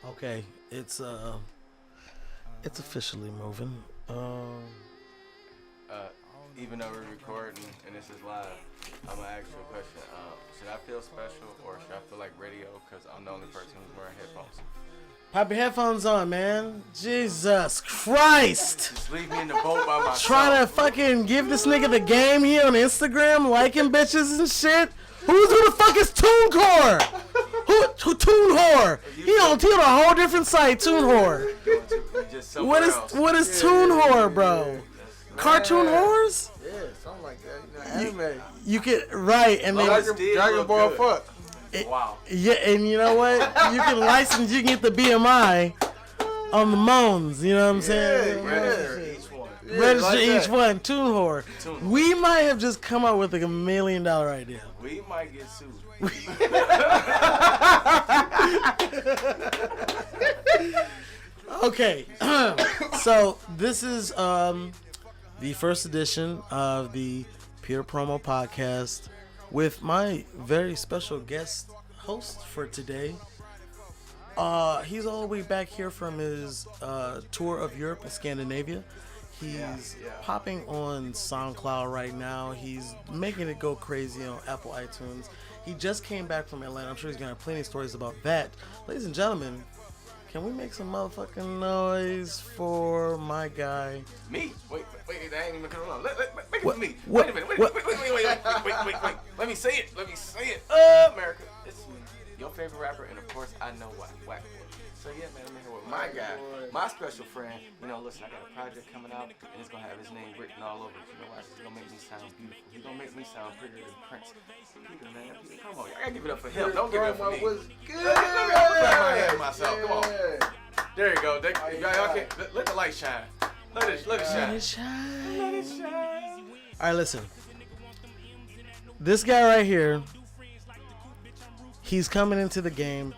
Okay, it's officially moving. Even though we're recording and this is live, I'm gonna ask you a question. Should I feel special or should I feel like radio? Because I'm the only person who's wearing headphones. Pop your headphones on, man. Jesus Christ! Just leave me in the boat by myself. Trying to fucking give this nigga the game here on Instagram, liking bitches and shit. Who the fuck is TuneCore? Who TuneWhore? He on a whole different site, TuneWhore. What is TuneWhore, bro? Cartoon whores? Yeah, something like that. You know, anime. You can right and then Dragon Ball fuck. Wow. Yeah, and you know what? You can license. You can get the BMI on the moans. You know what I'm saying? Register each one. Register like each that. one. TuneWhore. We might have just come up with like $1 million idea. We might get sued. Okay, so this is the first edition of the PeterPromo podcast with my very special guest host for today. He's all the way back here from his tour of Europe and Scandinavia. He's popping on SoundCloud right now. He's making it go crazy on Apple iTunes. He just came back from Atlanta. I'm sure he's going to have plenty of stories about that. Ladies and gentlemen, can we make some motherfucking noise for my guy? Me? Wait, that ain't even coming on. Make it What? for me. What? Wait a minute. Wait. Let me say it. America, it's me, your favorite rapper, and of course, I know WhakkBoii. So yeah, man, I'm here with my guy, my special friend. You know, listen, I got a project coming out, and it's gonna have his name written all over it. You know why? It's gonna make me sound beautiful. He's gonna make me sound prettier than Prince. Peter, man, come on, I gotta give it up for him. Don't give it up for me. Was good. Let me clap my hand for myself. Come on. There you go. Y'all can let the light shine. Let it shine. Let it shine. All right, listen. This guy right here, he's coming into the game.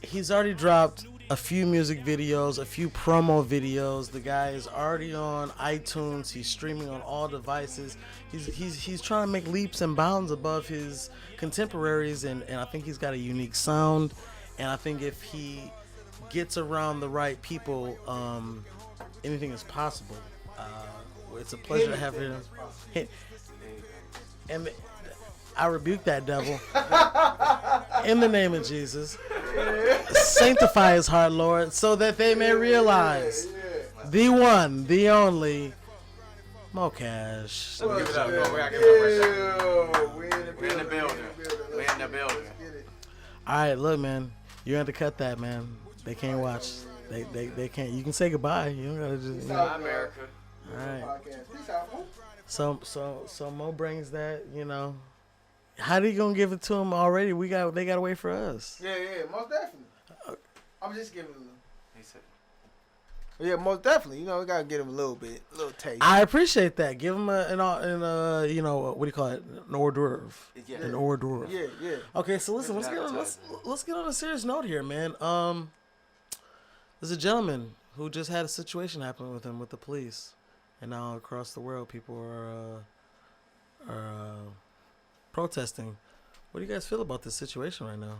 He's already dropped a few music videos, a few promo videos. The guy is already on iTunes. He's streaming on all devices. He's trying to make leaps and bounds above his contemporaries, and I think he's got a unique sound. And I think if he gets around the right people, anything is possible. It's a pleasure to have him. And I rebuke that devil in the name of Jesus. Sanctify his heart, Lord, so that they may realize the one, the only, Cassh. Give it up, bro. We're in the building. All right, look, man, you have to cut that, man. They can't watch. They can't. You can say goodbye. You don't gotta just. Bye, America. All right. So Mo brings that. You know, how they gonna give it to him already? They gotta wait for us. Yeah, most definitely. I'm just giving him. He said. Yeah, most definitely. You know, we gotta get him a little taste. I appreciate that. Give him you know, what do you call it? An hors d'oeuvre. Yeah. An hors d'oeuvre. Yeah. Okay, so listen, let's get on a serious note here, man. There's a gentleman who just had a situation happen with him with the police, and now across the world, people are protesting. What do you guys feel about this situation right now?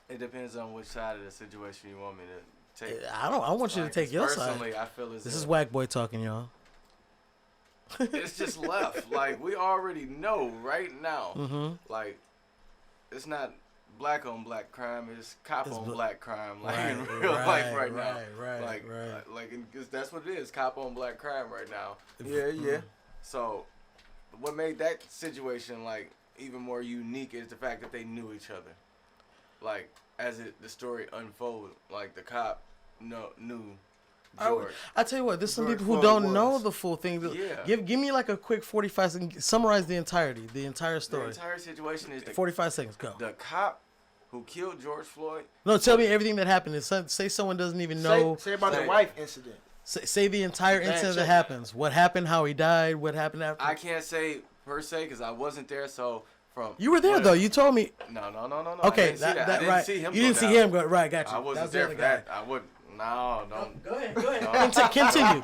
It depends on which side of the situation you want me to take. I want you to take your side. Personally, I feel as This if is WhakkBoii talking, y'all. it's just left. Like, we already know right now. Mm-hmm. Like, it's not black on black crime. It's cop on black crime. Like, Right, in real life right now. Right. Cause that's what it is. Cop on black crime right now. Yeah. So, what made that situation like even more unique is the fact that they knew each other. Like, as the story unfolded, like the cop knew George. I tell you what, there's some George people who Floyd don't know was. the full thing. Yeah. Give me like a quick 45 seconds. Summarize the entire The story. entire situation is 45 seconds, go. the cop who killed George Floyd. No, tell me everything that happened. Say someone doesn't even know. Say about the wife incident. Say the entire incident that happens. What happened, how he died, what happened after. I can't say per se because I wasn't there. So You were there though. You told me. No. Okay, I didn't see that. I didn't right. see him. You didn't see him go right. Got you. I wasn't That was the there other for guy. that. I wouldn't. No, don't. Go ahead.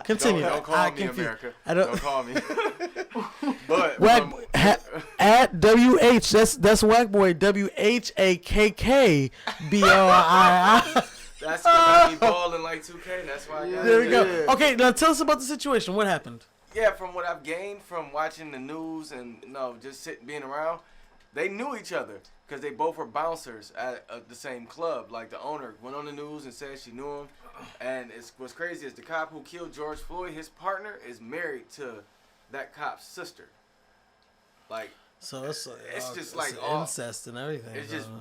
Continue. Don't call me America. Don't call me. But at WH, that's WhakkBoii. WHAKKBOII. That's gonna be balling like 2K. That's why I got There we go. Okay, now tell us about the situation. What happened? Yeah, from what I've gained from watching the news and just being around, they knew each other because they both were bouncers at the same club. Like the owner went on the news and said she knew him, and what's crazy is the cop who killed George Floyd, his partner is married to that cop's sister. Like, so it's just like like incest and everything.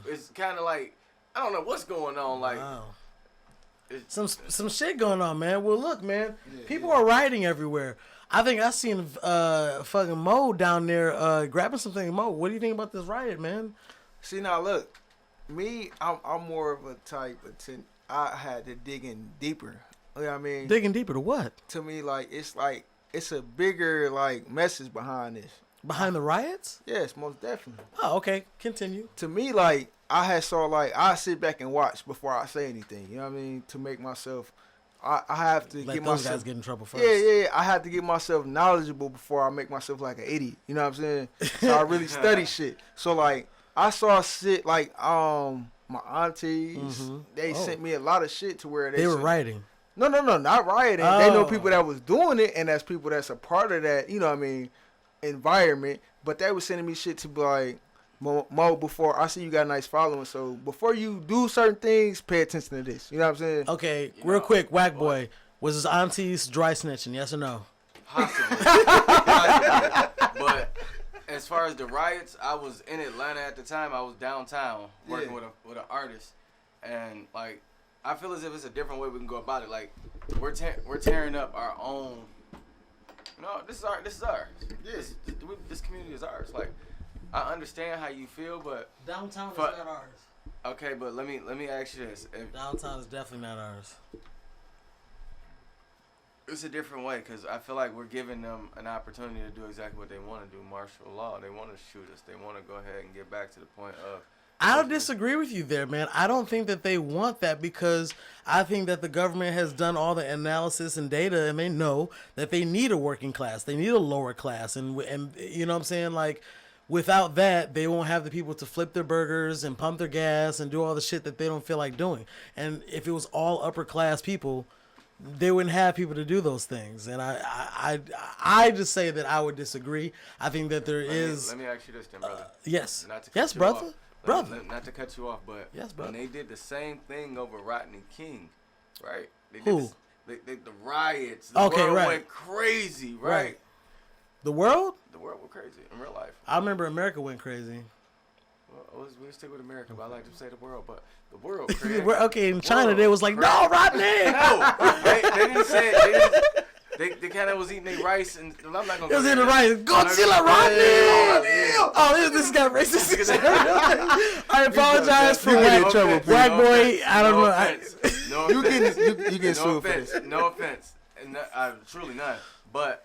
It's kind of like I don't know what's going on. Like, wow. Some shit going on, man. Well, look, man, people are rioting everywhere. I think I seen fucking Mo down there grabbing something. Mo, what do you think about this riot, man? See, now look, me, I'm more of a type of I had to dig in deeper. You know what I mean? Digging deeper to what? To me, like it's a bigger like message behind this. Behind the riots? Yes, most definitely. Oh, okay. Continue. To me, like I sit back and watch before I say anything. You know what I mean? To make myself. I have to let get those myself. guys get in trouble first. Yeah. I have to get myself knowledgeable before I make myself like an idiot. You know what I'm saying? So I really study shit. So like I saw shit like my aunties. They sent me a lot of shit to where they were rioting. No, not rioting. They know people that was doing it, and that's people that's a part of that. You know what I mean? Environment. But they was sending me shit to be like. Mo, before I see you got a nice following, so before you do certain things, pay attention to this. You know what I'm saying? Okay, real quick, WhakkBoii, was his auntie's dry snitching? Yes or no? Possibly. But as far as the riots, I was in Atlanta at the time. I was downtown working with an artist, and like I feel as if it's a different way we can go about it. Like we're tearing up our own. No, this is ours. Yeah. This community is ours. Like. I understand how you feel, but downtown is not ours. Okay, but let me ask you this: downtown is definitely not ours. It's a different way because I feel like we're giving them an opportunity to do exactly what they want to do, martial law. They want to shoot us. They want to go ahead and get back to the point of. I don't disagree with you there, man. I don't think that they want that because I think that the government has done all the analysis and data, and they know that they need a working class. They need a lower class, and you know what I'm saying, like. Without that, they won't have the people to flip their burgers and pump their gas and do all the shit that they don't feel like doing. And if it was all upper class people, they wouldn't have people to do those things. And I just say that I would disagree. I think that there is. Let me ask you this, then, brother. Yes. Not to cut yes, you brother. Off. Brother. Not to cut you off, but yes, brother. When they did the same thing over Rodney King, right? They did Who? The riots. The world went crazy, right? The world? The world went crazy in real life. I remember America went crazy. Well, we stick with America, but I like to say the world. But the world crazy. Okay, in China, they was like, crazy. No, Rodney! No, they didn't say it. They kind of was eating their rice, and I'm not going to go eating the rice. Godzilla, Rodney! Oh, this got racist. I apologize for WhakkBoii. I don't know. You get sued for this. No offense. And truly none. But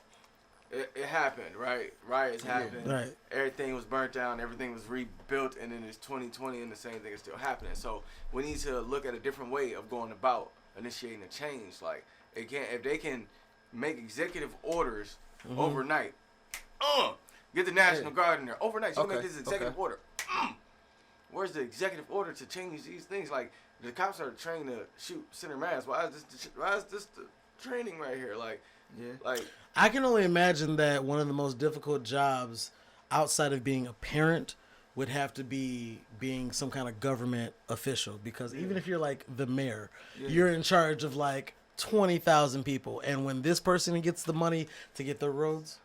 it happened, right? Riots happened. Right. Everything was burnt down. Everything was rebuilt, and then it's 2020, and the same thing is still happening. So we need to look at a different way of going about initiating a change. Like if they can make executive orders overnight, get the National Guard in there overnight. You make this executive order. Where's the executive order to change these things? Like the cops are trained to shoot center mass. Why is this the training right here? Like. Yeah. Like I can only imagine that one of the most difficult jobs outside of being a parent would have to be being some kind of government official because even if you're like the mayor, you're in charge of like 20,000 people, and when this person gets the money to get the roads,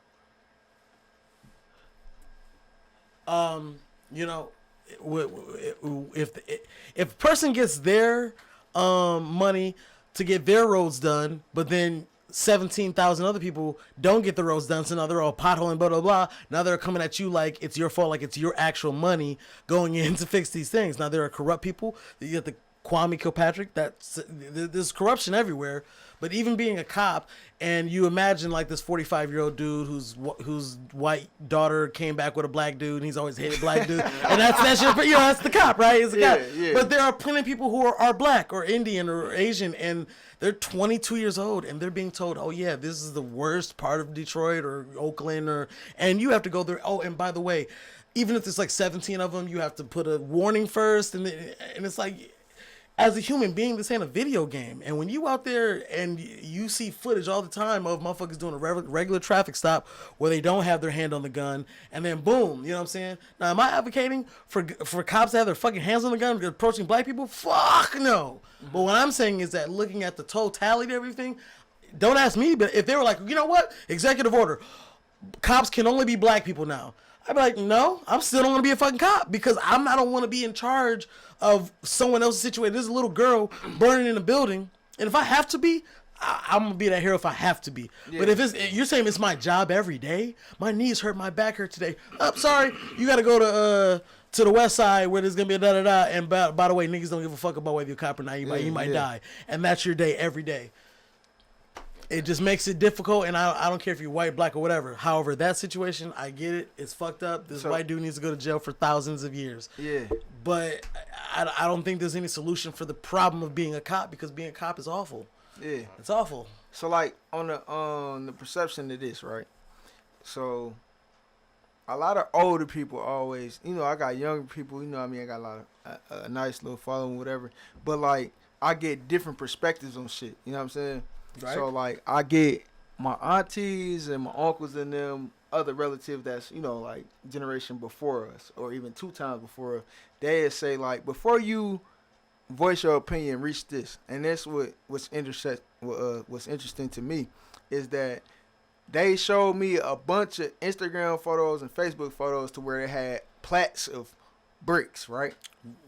you know, if a person gets their money to get their roads done, but then 17,000 other people don't get the roads done, so now they're all potholing, blah, blah, blah. Now they're coming at you like it's your fault, like it's your actual money going in to fix these things. Now there are corrupt people. You have to Kwame Kilpatrick. There's corruption everywhere. But even being a cop, and you imagine like this 45-year-old dude whose white daughter came back with a black dude, and he's always hated black dude, and that's that's the cop, right? It's the cop. Yeah. But there are plenty of people who are black or Indian or Asian, and they're 22 years old, and they're being told, oh yeah, this is the worst part of Detroit or Oakland, and you have to go there. Oh, and by the way, even if there's like 17 of them, you have to put a warning first, and it's like, as a human being, this ain't a video game. And when you out there and you see footage all the time of motherfuckers doing a regular traffic stop where they don't have their hand on the gun, and then boom, you know what I'm saying? Now, am I advocating for cops to have their fucking hands on the gun approaching black people? Fuck no. Mm-hmm. But what I'm saying is that looking at the totality of everything, don't ask me, but if they were like, you know what? Executive order, cops can only be black people now. I'd be like, no, I'm still don't want to be a fucking cop because I don't want to be in charge of someone else's situation. There's a little girl burning in a building, and if I have to be, I'm gonna be that hero if I have to be. Yeah. But if you're saying it's my job every day, my knees hurt, my back hurt today. Sorry, you got to go to the west side where there's gonna be a da-da-da. And by the way, niggas don't give a fuck about whether you're a cop or not. You might die, and that's your day every day. It just makes it difficult, and I don't care if you're white, black, or whatever. However, that situation, I get it. It's fucked up. This white dude needs to go to jail for thousands of years. Yeah. But I don't think there's any solution for the problem of being a cop because being a cop is awful. Yeah. It's awful. So, like, on the perception of this, right? So, a lot of older people always, I got younger people, I got a lot of a nice little following, whatever. But, like, I get different perspectives on shit. You know what I'm saying? Right. So, like, I get my aunties and my uncles and them other relatives that's, like, generation before us or even 2 times before us. They say, like, before you voice your opinion, reach this. And that's what's interesting to me is that they showed me a bunch of Instagram photos and Facebook photos to where they had plats of bricks, right?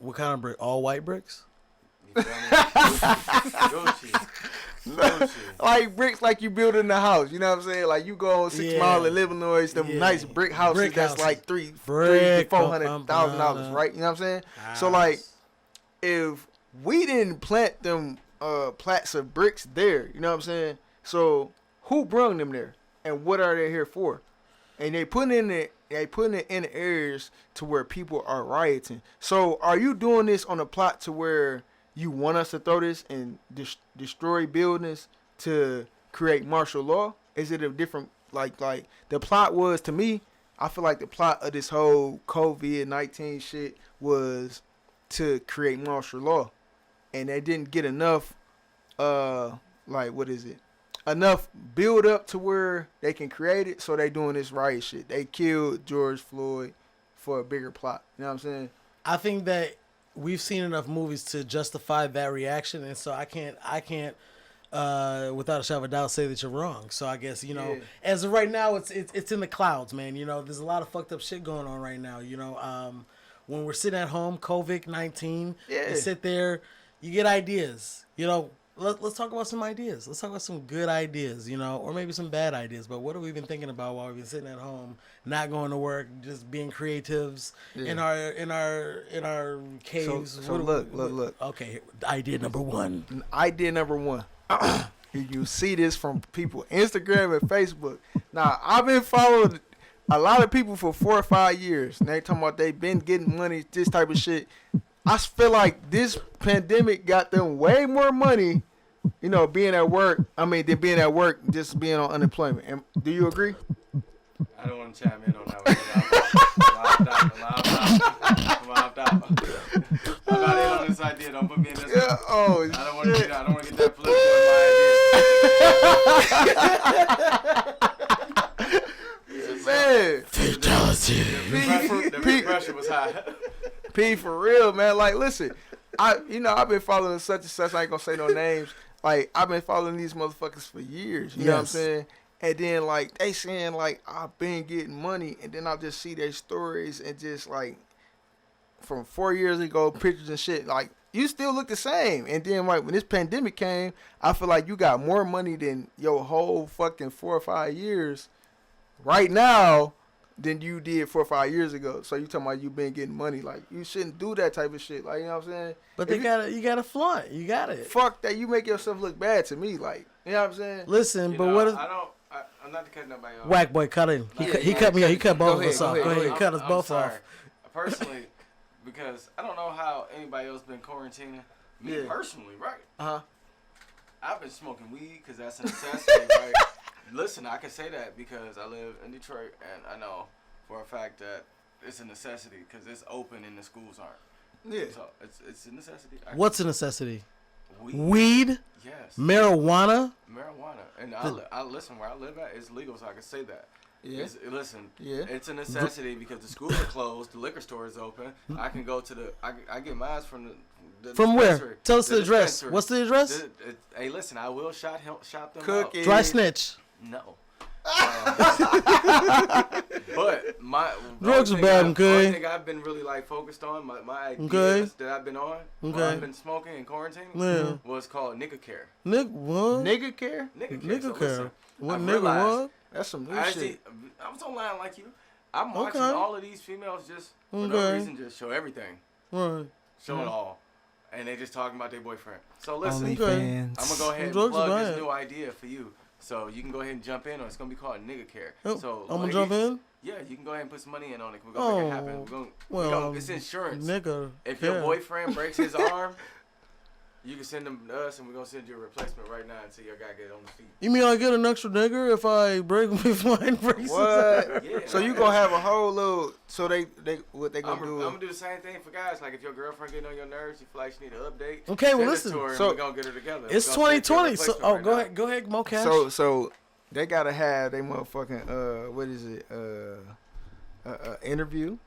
What kind of brick? All white bricks? Like bricks like you build in the house, you know what I'm saying? Like you go on 6 Mile in Illinois, them nice brick houses that's like $300,000-$400,000, right? You know what I'm saying? Nice. So like, if we didn't plant them plats of bricks there, you know what I'm saying? So who brung them there, and what are they here for? And they putting it in the areas to where people are rioting. So are you doing this on a plot to where you want us to throw this and destroy buildings to create martial law? Is it a different, like the plot was, to me, I feel like the plot of this whole COVID-19 shit was to create martial law. And they didn't get enough, enough build up to where they can create it, so they doing this riot shit. They killed George Floyd for a bigger plot. You know what I'm saying? I think that we've seen enough movies to justify that reaction, and so I can't without a shadow of a doubt say that you're wrong. So I guess as of right now, it's in the clouds, man. There's a lot of fucked up shit going on right now. When we're sitting at home, COVID-19, you sit there, you get ideas. Let's talk about some ideas. Let's talk about some good ideas, or maybe some bad ideas. But what have we been thinking about while we've been sitting at home, not going to work, just being creatives in our caves? So look. Okay, idea number one. Idea number one. You see this from people, Instagram and Facebook. Now, I've been following a lot of people for 4 or 5 years. And they talking about they been getting money, this type of shit. I feel like this pandemic got them way more money, being at work. Than being at work, just being on unemployment. Do you agree? I don't want to chime in on that one. I'm not in on this idea. Don't put me in this one. I don't want to get that. I don't want to get that political in my idea. Man. Fatality. The pressure was high. P, for real, man. Like, listen, I've been following such and such. I ain't gonna say no names. Like, I've been following these motherfuckers for years. You know what I'm saying? And then, like, they saying, like, I've been getting money. And then I just see their stories and just, like, from 4 years ago, pictures and shit. Like, you still look the same. And then, like, when this pandemic came, I feel like you got more money than your whole fucking 4 or 5 years. Right now, than you did 4 or 5 years ago. So you talking about you been getting money. Like, you shouldn't do that type of shit. Like, you know what I'm saying? But you gotta flaunt. You got it. Fuck that. You make yourself look bad to me. Like, you know what I'm saying? Listen, You but know, what is... I'm not to cut nobody off. WhakkBoii, cut in. He cut me off. He cut both of us off. Go ahead. He cut us both off. Personally, because I don't know how anybody else been quarantining. Me personally, right? Uh-huh. I've been smoking weed because that's a necessity, right? Listen, I can say that because I live in Detroit and I know for a fact that it's a necessity because it's open and the schools aren't. Yeah. So it's a necessity. What's a necessity? Weed? Yes. Marijuana? Marijuana. And I listen, where I live at, it's legal, so I can say that. Yeah. It's a necessity because the schools are closed, the liquor store is open. I can go to I get mine from the from dispensary. where? Tell us the address. Dispensary. What's the address? Hey, listen, I will shop them Cookie. out. Dry snitch. No. But drugs are bad, okay? One thing I've been really like focused on, my ideas Okay. that I've been on, Okay. while I've been smoking and quarantining, was called nigga care. What? Nigga care? Nigga care. care. What I've nigga realized- what? That's some new Actually, shit. I was online like you. I'm watching Okay. all of these females just for no Okay. reason, just show everything, Right. show it all, and they just talking about their boyfriend. So listen, Okay. I'm gonna go ahead and Drugs are plug this bad. new idea for you. So you can go ahead and jump in on it. It's gonna be called nigga care. Oh, So I'm gonna ladies, jump in. Yeah, you can go ahead and put some money in on it. We're gonna make it happen. It's insurance. Nigga. If care. your boyfriend breaks his arm, you can send him to us, and we're gonna send you a replacement right now until your guy get on the feet. You mean I get an extra nigger if I break if mine breaks? What? Yeah, So you gonna have a whole little, so they what they I'm gonna do? gonna do the same thing for guys. Like if your girlfriend getting on your nerves, you feel like she need an update. Okay, well, send it listen. to her and So we're gonna get her together. It's We're gonna set you a 2020. So replacement right go now. ahead, Mo Cassh. So they gotta have they motherfucking what is it interview.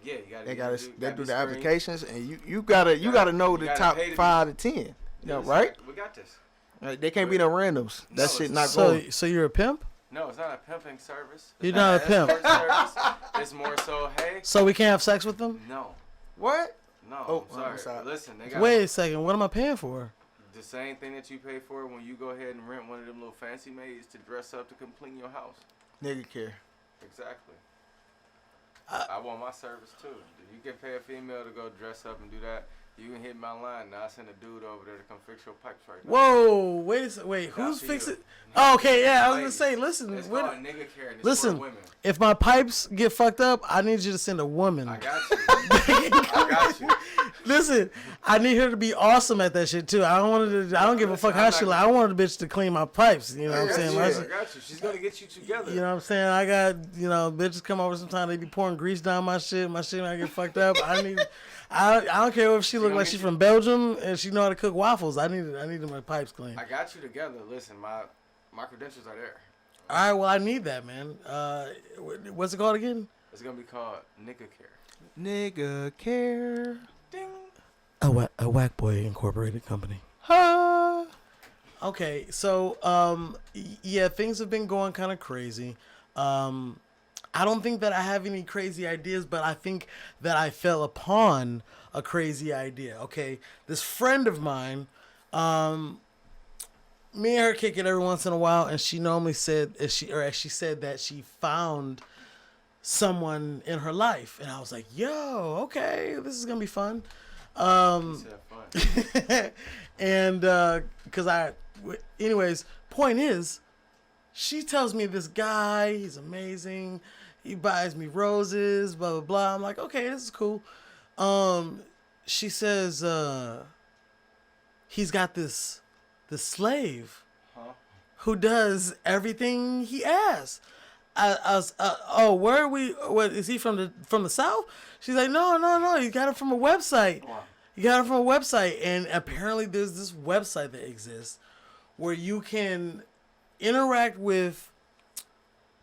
Yeah, you gotta. They do be the screened. applications, and you gotta know the gotta top pay to be- 5 to 10. You know, right? We got this. Like, they can't be no randoms. No, That shit it's- not so going. so you're a pimp? No, it's not a pimping service. It's You're not a an pimp. escort service. It's more so, hey, So we can't have sex with them? no, What? no. Oh, I'm sorry. I'm sorry. Listen, they got Wait a second. What am I paying for? the same thing that you pay for when you go ahead and rent one of them little fancy maids to dress up to clean your house. Nigga care. Exactly. I want my service too. You can pay a female to go dress up and do that. You can hit my line. Now I send a dude over there to come fix your pipes right now. Whoa, wait, Now who's see fixing? you. Oh, okay, yeah, I was gonna Ladies, say, listen, It's what- called nigga care. And it's listen, for women. if my pipes get fucked up, I need you to send a woman. I got you. I got you. Listen, I need her to be awesome at that shit too. I don't give a fuck how she like. I want the bitch to clean my pipes. You know what I'm saying? I Like, got you. She's gonna get you together. you know what I'm saying? I got, bitches come over sometimes, they be pouring grease down my shit might get fucked up. I don't care if she look like she's from Belgium and she know how to cook waffles. I need my pipes clean. I got you together. Listen, my credentials are there. All right, well I need that, man. What's it called again? It's gonna be called nigga care. Nigga care. Ding. A WhakkBoii Incorporated company. Huh. Okay, so yeah, things have been going kind of crazy. I don't think that I have any crazy ideas, but I think that I fell upon a crazy idea. Okay, this friend of mine, me and her kick it every once in a while, and she normally said, she said that she found someone in her life, and I was like, yo, okay, this is gonna be fun. You said fun. And anyways, point is, she tells me this guy, he's amazing. He buys me roses, blah, blah, blah. I'm like, okay, this is cool. She says, he's got this slave who does everything he asks. Where are we? What is he from the South? She's like, no. He got it from a website. Wow. You got it from a website, and apparently there's this website that exists where you can interact with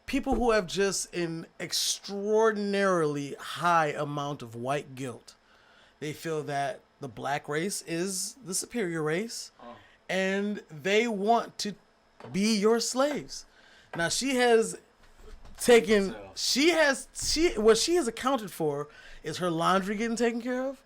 people who have just an extraordinarily high amount of white guilt. They feel that the black race is the superior race, and they want to be your slaves. Now she has what she has accounted for is her laundry getting taken care of,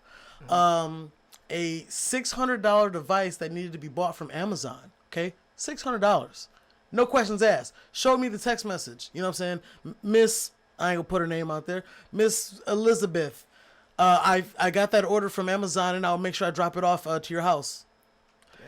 a $600 device that needed to be bought from Amazon. Okay, $600, no questions asked. Show me the text message. You know what I'm saying, Miss I ain't gonna put her name out there. Miss Elizabeth. I got that order from Amazon, and I'll make sure I drop it off to your house.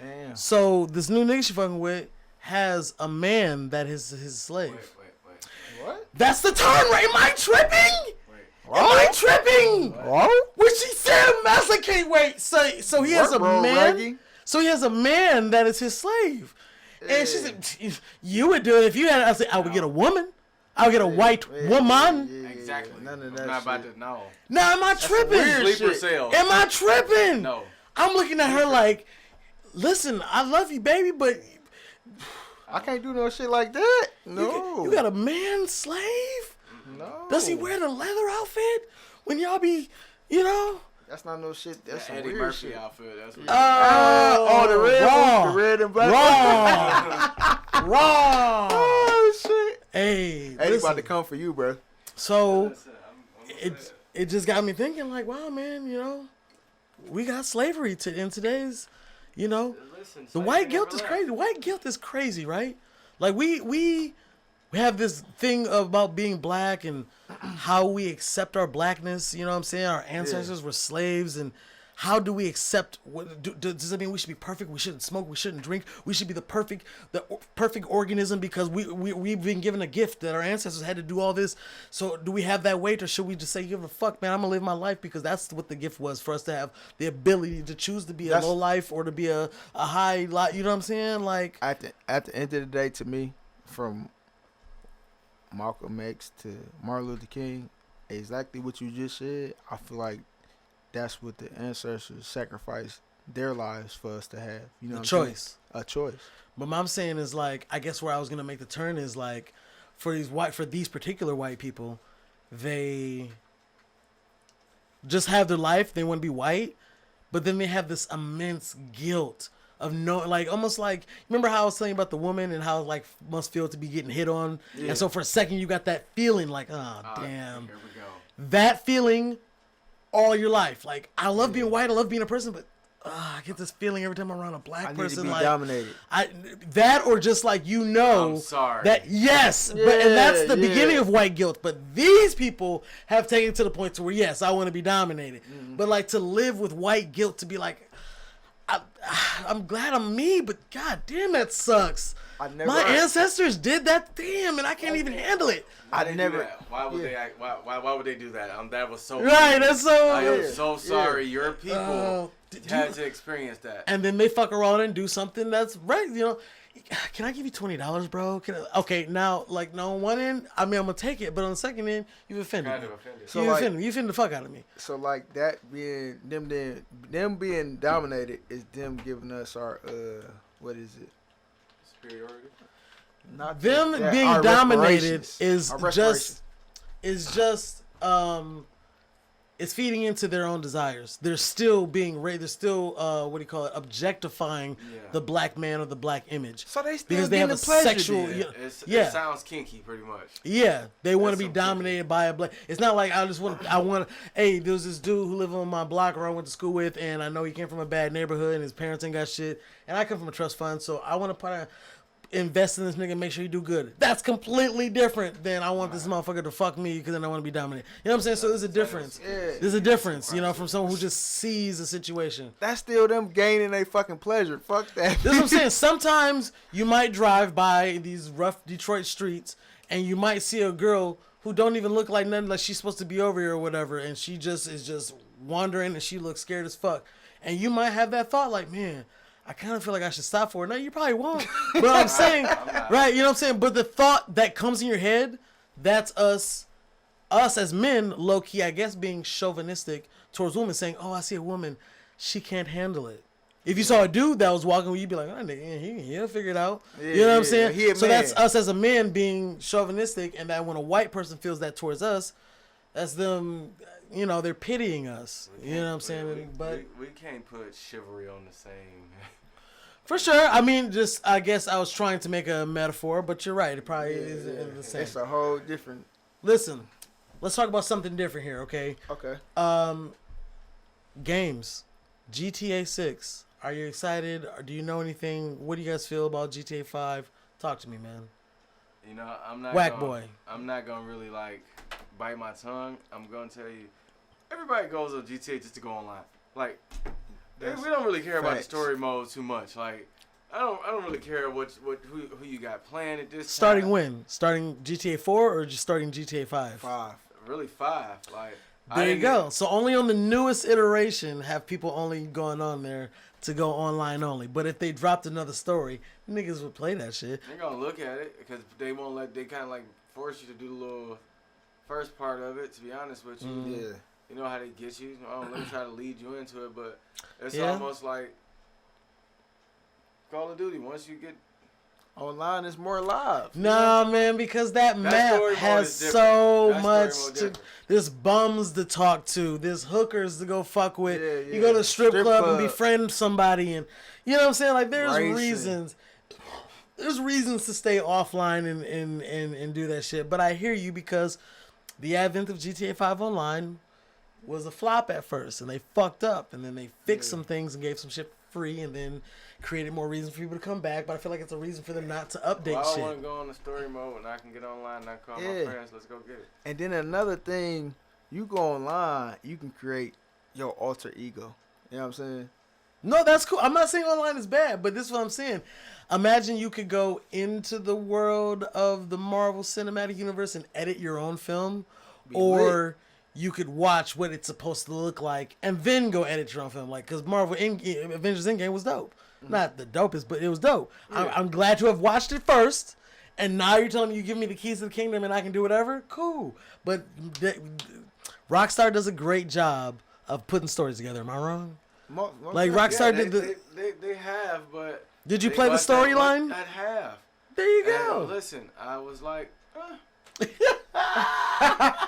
Damn. So this new nigga she fucking with has a man that is his slave. Wait. What? That's the turn, right? Am I tripping? Wait. Am I tripping? What? When she said masticate, wait. So he has a man. Raggy? So he has a man that is his slave. And she said, you would do it if you had. I said, I would get a woman. I would get a white woman. Exactly. None of I'm that not shit. about to know. Now, am I tripping? weird Sleeper shit. cell. Am I tripping? No. I'm looking at her like, listen, I love you, baby, but I can't do no shit like that. No. you got a man slave? No. Does he wear the leather outfit when y'all be, you know? That's not no shit. That's some Eddie weird Murphy shit. outfit. That's what The red wrong. one, the red and black. Wrong. Oh shit. Hey, Hey, listen, about to come for you, bro. so I'm it just got me thinking like, wow, man, you know, we got slavery in today's, you know, Listen, the slavery white guilt never is left. crazy. White guilt is crazy, right? Like we have this thing about being black and how we accept our blackness. You know what I'm saying? Our ancestors were slaves, and how do we accept? Does that mean we should be perfect? We shouldn't smoke. We shouldn't drink. We should be the perfect organism because we've been given a gift that our ancestors had to do all this. So do we have that weight, or should we just say, "Give a fuck, man? I'm gonna live my life because that's what the gift was for us to have the ability to choose to be a low life or to be a high life." You know what I'm saying? Like At the end of the day, to me, from Malcolm X to Martin Luther King, exactly what you just said. I feel like that's what the ancestors sacrificed their lives for us to have. You know, a what I'm saying? choice. A choice. But what I'm saying is like, I guess where I was gonna make the turn is like, for these particular white people, they just have their life. They want to be white, but then they have this immense guilt of like almost like, remember how I was telling you about the woman and how it like must feel to be getting hit on, and so for a second you got that feeling like, oh damn, Here we go. that feeling all your life. Like I love being white, I love being a person, but I get this feeling every time I'm around a black I need person, to be like dominated. that, or just like, you know, I'm sorry. that yes, but and that's the Yeah, beginning yeah. of white guilt. But these people have taken it to the point to where yes, I want to be dominated, but like to live with white guilt, to be like, I'm glad I'm me, but god damn, that sucks. My ancestors did that, damn, and I can't even handle it. Why I they do never- that? Why would they act? Why would they do that? That was so Right, that's so. I am so sorry. Your people Oh, had to experience that. And then they fuck around and do something that's right, you know. Can I give you $20, bro? Okay, now, like, no, on one end, I mean, I'm gonna take it, but on the second end, you've offended Kind me. of offended. So, You like- offended me. You offended the fuck out of me. So like that being them being dominated is them giving us our what is it? Superiority. Not Them that, being our dominated reparations. is Our just reparations. it's feeding into their own desires. They're still being they're still what do you call it, objectifying the black man or the black image. So they still because they have a getting pleasure sexual then. It sounds kinky, pretty much. Yeah, they want to be some dominated by a black. It's not like I want. Hey, there's this dude who lived on my block where I went to school with, and I know he came from a bad neighborhood, and his parents ain't got shit, and I come from a trust fund, so I want to invest in this nigga and make sure he do good. That's completely different than I want this motherfucker to fuck me because then I want to be dominated. You know what I'm saying? So there's a difference. Yeah. There's a difference, you know, from someone who just sees a situation. That's still them gaining their fucking pleasure. Fuck that. This is what I'm saying. Sometimes you might drive by these rough Detroit streets and you might see a girl who don't even look like nothing, like she's supposed to be over here or whatever, and she just is just wandering and she looks scared as fuck. And you might have that thought like, man, I kind of feel like I should stop for her. No, you probably won't. But I'm saying, right, you know what I'm saying? But the thought that comes in your head, that's us as men, low-key, I guess, being chauvinistic towards women, saying, oh, I see a woman, she can't handle it. If you saw a dude that was walking, you'd be like, oh, nigga, he'll figure it out. Yeah, you know what I'm yeah, saying? he a So man. that's us as a man being chauvinistic, and that when a white person feels that towards us, that's them, you know, they're pitying us. You know what I'm saying? But we can't put chivalry on the same. for sure. I mean, just, I guess I was trying to make a metaphor, but you're right. It probably is the same. It's a whole different. Listen, let's talk about something different here, okay? Okay. Games. GTA 6. Are you excited? Or do you know anything? What do you guys feel about GTA 5? Talk to me, man. You know, I'm not WhakkBoii. I'm not gonna really like bite my tongue. I'm gonna tell you, everybody goes on GTA just to go online. Like, we don't really care about the story mode too much. Like, I don't really care who you got playing at this Starting time. when? Starting GTA 4 or just starting GTA 5? 5. Really 5. Like, There you go. So only on the newest iteration have people only going on there to go online only. But if they dropped another story, niggas would play that shit. They're gonna look at it because they won't they kind of like force you to do the little first part of it. To be honest with you, Yeah. You know how they get you. Let me try to lead you into it, but it's Yeah. almost like Call of Duty. Once you get Online is more live. Nah, man, because that map story mode has is different. so That much story mode to. different. There's bums to talk to. There's hookers to go fuck with. Yeah, You go to a strip club and club. befriend somebody, and you know what I'm saying. Like there's Racing. reasons. There's reasons to stay offline and do that shit. But I hear you because the advent of GTA 5 Online was a flop at first, and they fucked up, and then they fixed some things and gave some shit free, and then created more reasons for people to come back. But I feel like it's a reason for them not to update I shit. want to go on the story mode and I can get online and I call my Yeah. friends. Let's go get it. And then another thing, you go online, you can create your alter ego. You know what I'm saying? No, that's cool. I'm not saying online is bad, but this is what I'm saying. Imagine you could go into the world of the Marvel Cinematic Universe and edit your own film, or you could watch what it's supposed to look like and then go edit your own film. Like, because Avengers Endgame was dope. Not the dopest, but it was dope. I'm glad to have watched it first, and now you're telling me you give me the keys to the kingdom and I can do whatever? Cool. But Rockstar does a great job of putting stories together. Am I wrong? Like Rockstar did the. They have, but Did you they play the must have storyline? looked- I have. There you And go. listen, I was like,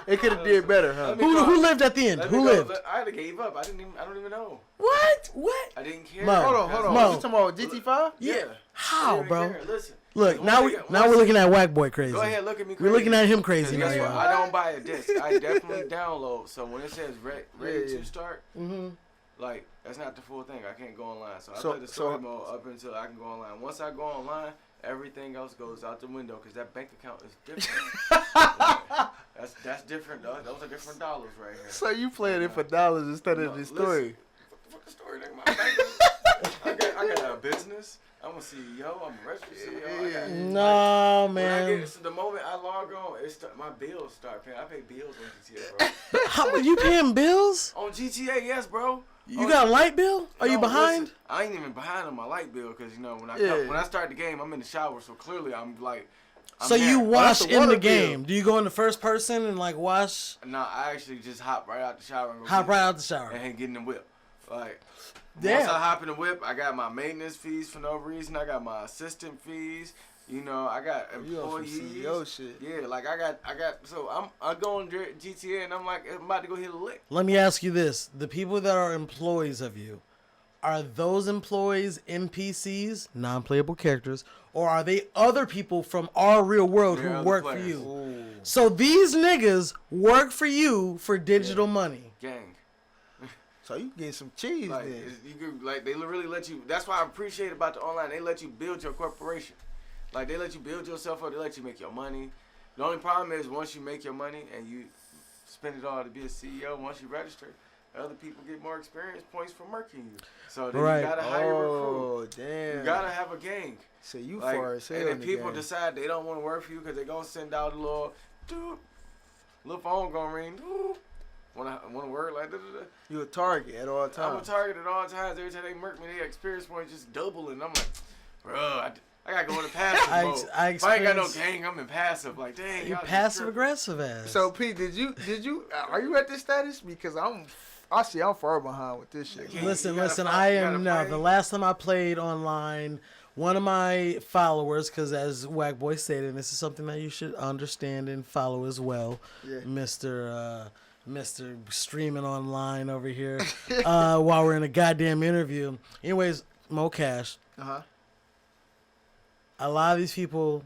It could have did better, huh? Let me go. Who lived at the end? let me Who go. lived? I gave up. I don't even know. What? I didn't care. Mo. Hold on. Mo. You talking about GT5? Yeah. How, I didn't bro? care. Listen. Look, Once now I get- now once- we're looking at WhakkBoii crazy. Go ahead, look at me crazy. We're looking at him crazy Guess now, what? y'all. I don't buy a disc. I definitely download. So when it says ready to start, like that's not the full thing. I can't go online. So I play the story mode up until I can go online. Once I go online, everything else goes out the window because that bank account is different. That's different. Those are different dollars right here. So you playing it for dollars instead of the story? Listen, what the story? Nigga, my bank, I got a business. I'm a CEO. I'm a registered CEO. I got, No, when I man. get the moment I log on, my bills start paying. I pay bills on GTA, bro. How you paying bills? On GTA, yes, bro. You got a light bill? Are you No, behind? listen, I ain't even behind on my light bill because when Yeah. when I start the game, I'm in the shower, so clearly I'm like. So you wash that's a in water the bill. game? Do you go in the first person and like wash? No, I actually just hop right out the shower and go Hop get right it out the shower. and get in the whip. Like. Damn. Once I hop in the whip, I got my maintenance fees for no reason. I got my assistant fees. You know, I got You on some employees. CEO shit. Yeah, like I got. So I'm going to GTA and I'm like, I'm about to go hit a lick. Let me ask you this: the people that are employees of you, are those employees NPCs, non-playable characters, or are they other people from our real world They're who other work for players. you? Ooh. So these niggas work for you for digital money. Gang. So you getting some cheese Like then? you could, like they really let you. That's why I appreciate about the online. They let you build your corporation. Like they let you build yourself up. They let you make your money. The only problem is once you make your money and you spend it all to be a CEO. Once you register, other people get more experience points for murking you. So then Right. you gotta hire a crew. Oh damn! You gotta have a gang. So you Like, far as hell. and in then the people game. decide they don't want to work for you because they're gonna send out a little phone gonna ring. Want to work like da-da-da. You a target at all I'm a times. target at all times. Every time they murk me, their experience point just double, and I'm like, bro, I gotta go into passive mode. If I ain't got no experience- gang, I'm in passive. Like, dang, You y'all just passive tripping. aggressive ass. So Pete, did you are you at this status? Because I'm far behind with this shit. Yeah. Listen, You gotta listen. fight, I you am gotta no. fight. The last time I played online, one of my followers, because as WhakkBoii stated, and this is something that you should understand and follow as well, Yeah. Mr. Streaming online over here, while we're in a goddamn interview. Anyways, Cassh, Uh-huh. a lot of these people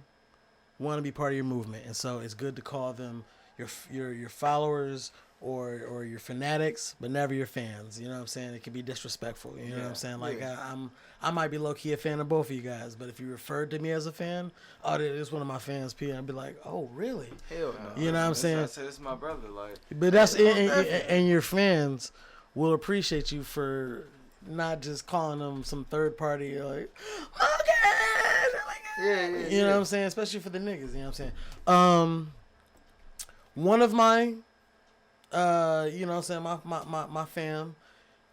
want to be part of your movement, and so it's good to call them your followers or your fanatics, but never your fans. You know what I'm saying? It can be disrespectful. You know what I'm saying? Like I might be low key a fan of both of you guys, but if you referred to me as a fan, oh, this is one of my fans, Peter, I'd be like, oh, really? Hell no. You know what I'm saying? I said it's my brother, like. But that's and your fans will appreciate you for not just calling them some third party like, Yeah. you know what I'm saying? Especially for the niggas, you know what I'm saying? One of my, you know what I'm saying, my fam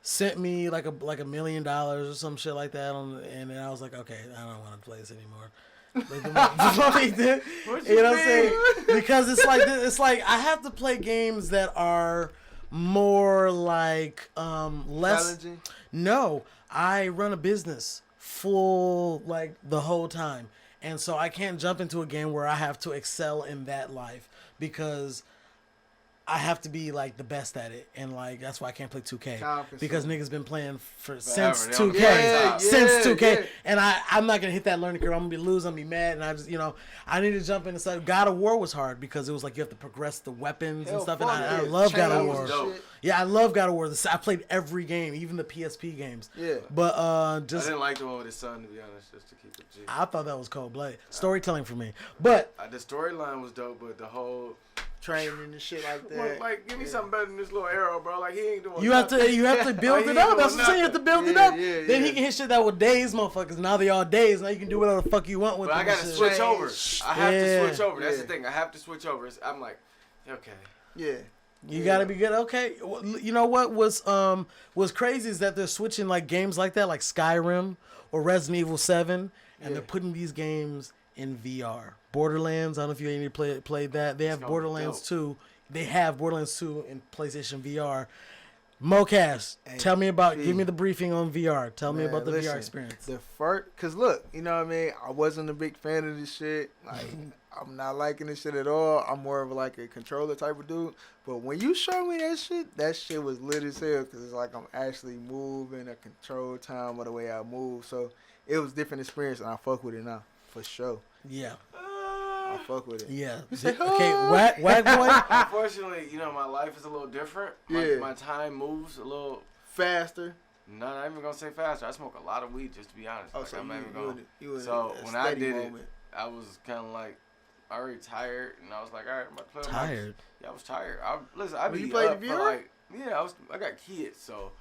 sent me like $1 million or some shit like that, and then I was like, okay, I don't want to play this anymore. You know what I'm saying? Because it's like I have to play games that are more like less challenging. No, I run a business full like the whole time. And so I can't jump into a game where I have to excel in that life because I have to be like the best at it, and like that's why I can't play 2K because niggas been playing since 2K, since 2K, and I'm not gonna hit that learning curve. I'm gonna be lose, I'm gonna be mad, and I just I need to jump in and say God of War was hard because it was like you have to progress the weapons and stuff, and I love God of War. Yeah, I love God of War. I played every game, even the PSP games. Yeah, but just I didn't like the one with his son, to be honest, just to keep it G. I thought that was cold blooded storytelling for me, but the storyline was dope, but the whole training and shit like that. Well, like, give me something better than this little arrow, bro. Like, he ain't doing. You have to build it up. That's what I'm saying. You have to build it up. Yeah, then he can hit shit that would daze motherfuckers. Now they all dazed. Now you can do whatever the fuck you want with them. But I gotta switch over. I have to switch over. That's the thing. I have to switch over. I'm like, okay. Yeah. You gotta be good. Okay. You know what was crazy is that they're switching like games like that, like Skyrim or Resident Evil 7, and they're putting these games in VR. Borderlands. I don't know if you ain't played that. They have Borderlands 2. They have Borderlands 2 in PlayStation VR. Cassh, tell me about. Give me the briefing on VR. Tell me about the VR experience. The first, cause look, you know what I mean. I wasn't a big fan of this shit. Like, I'm not liking this shit at all. I'm more of like a controller type of dude. But when you show me that shit was lit as hell. Cause it's like I'm actually moving a control time of the way I move. So it was a different experience, and I fuck with it now for sure. Yeah. I fuck with it. Yeah. Okay, WhakkBoii. Unfortunately, my life is a little different. My time moves a little faster. No, I'm not even gonna say faster. I smoke a lot of weed, just to be honest. Oh, so when I did it, I was kind of like already tired, and I was like, all right, I'm about to play. Tired? Yeah, I was tired. I be you played up the for VR? like, I got kids, so.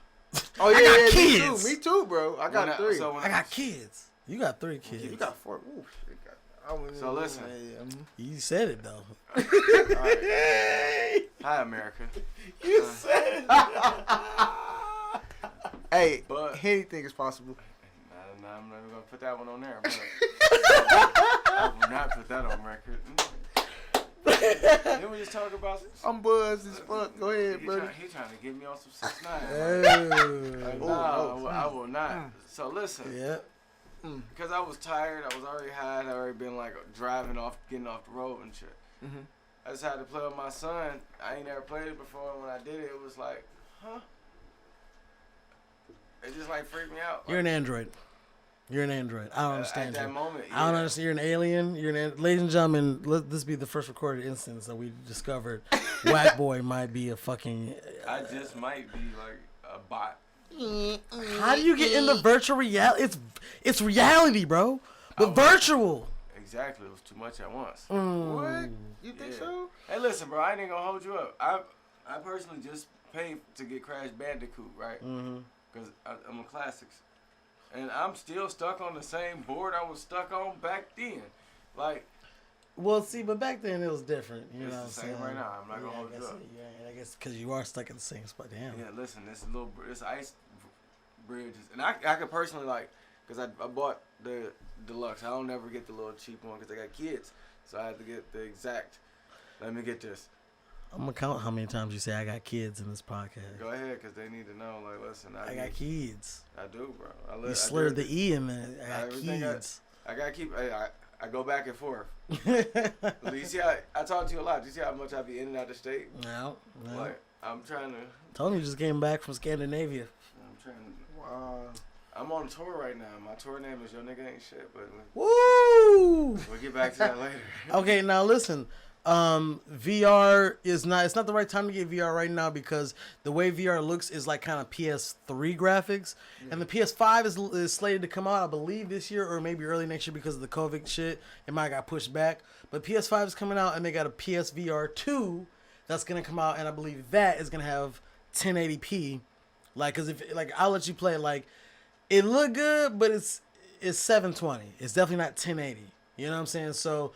Oh yeah, I got kids. Me too, bro. I got 3. I got kids. You got 3 kids. You got 4. Ooh, so listen, you said it though. Right. Hi, America. You said it. Hey, but anything is possible. No, I'm not even gonna put that one on there. I will not put that on record. Then we just talk about. I'm buzzed as fuck. Go ahead, brother. He's trying to get me on some 6ix9ine. No, I will not. So listen. Yeah. Because I was tired, I was already high, I'd already been like getting off the road and shit. Mm-hmm. I just had to play with my son. I ain't never played it before, and when I did it, it was like, huh? It just like freaked me out. You're an android. I don't understand at you. That moment, I don't understand. You're an alien. Ladies and gentlemen, this be the first recorded instance that we discovered WhakkBoii might be a fucking. I just might be like a bot. How do you get into virtual reality? It's reality, bro, but virtual. Exactly, it was too much at once. What? You think so? Hey, listen, bro, I ain't gonna hold you up. I personally just paid to get Crash Bandicoot, right? Because I'm a classics, and I'm still stuck on the same board I was stuck on back then. Like, well, see, but back then it was different. You it's know what the I'm saying? same right now. I'm not gonna hold you up. Yeah, I guess because you are stuck in the same spot. Damn. Yeah, listen, this ice bridges, and I could personally because I bought the deluxe. I don't ever get the little cheap one because I got kids, so I had to get the exact. Let me get this. I'm gonna count how many times you say I got kids in this podcast. Go ahead, because they need to know. Like, listen, I got kids. I do, bro. You slurred the E in there. I got kids. I gotta keep. I go back and forth. You see, I talk to you a lot. Do you see how much I be in and out of state? No. Like, I'm trying to. Told me you just came back from Scandinavia. I'm trying to. I'm on tour right now. My tour name is Yo Nigga Ain't Shit, but woo! We'll get back to that later. Okay, now listen. VR is not. It's not the right time to get VR right now because the way VR looks is like kind of PS3 graphics, and the PS5 is slated to come out, I believe, this year or maybe early next year because of the COVID shit. It might have got pushed back, but PS5 is coming out, and they got a PSVR 2 that's gonna come out, and I believe that is gonna have 1080p. Like, cause if like I'll let you play it, like it look good, but it's 720. It's definitely not 1080. You know what I'm saying? So.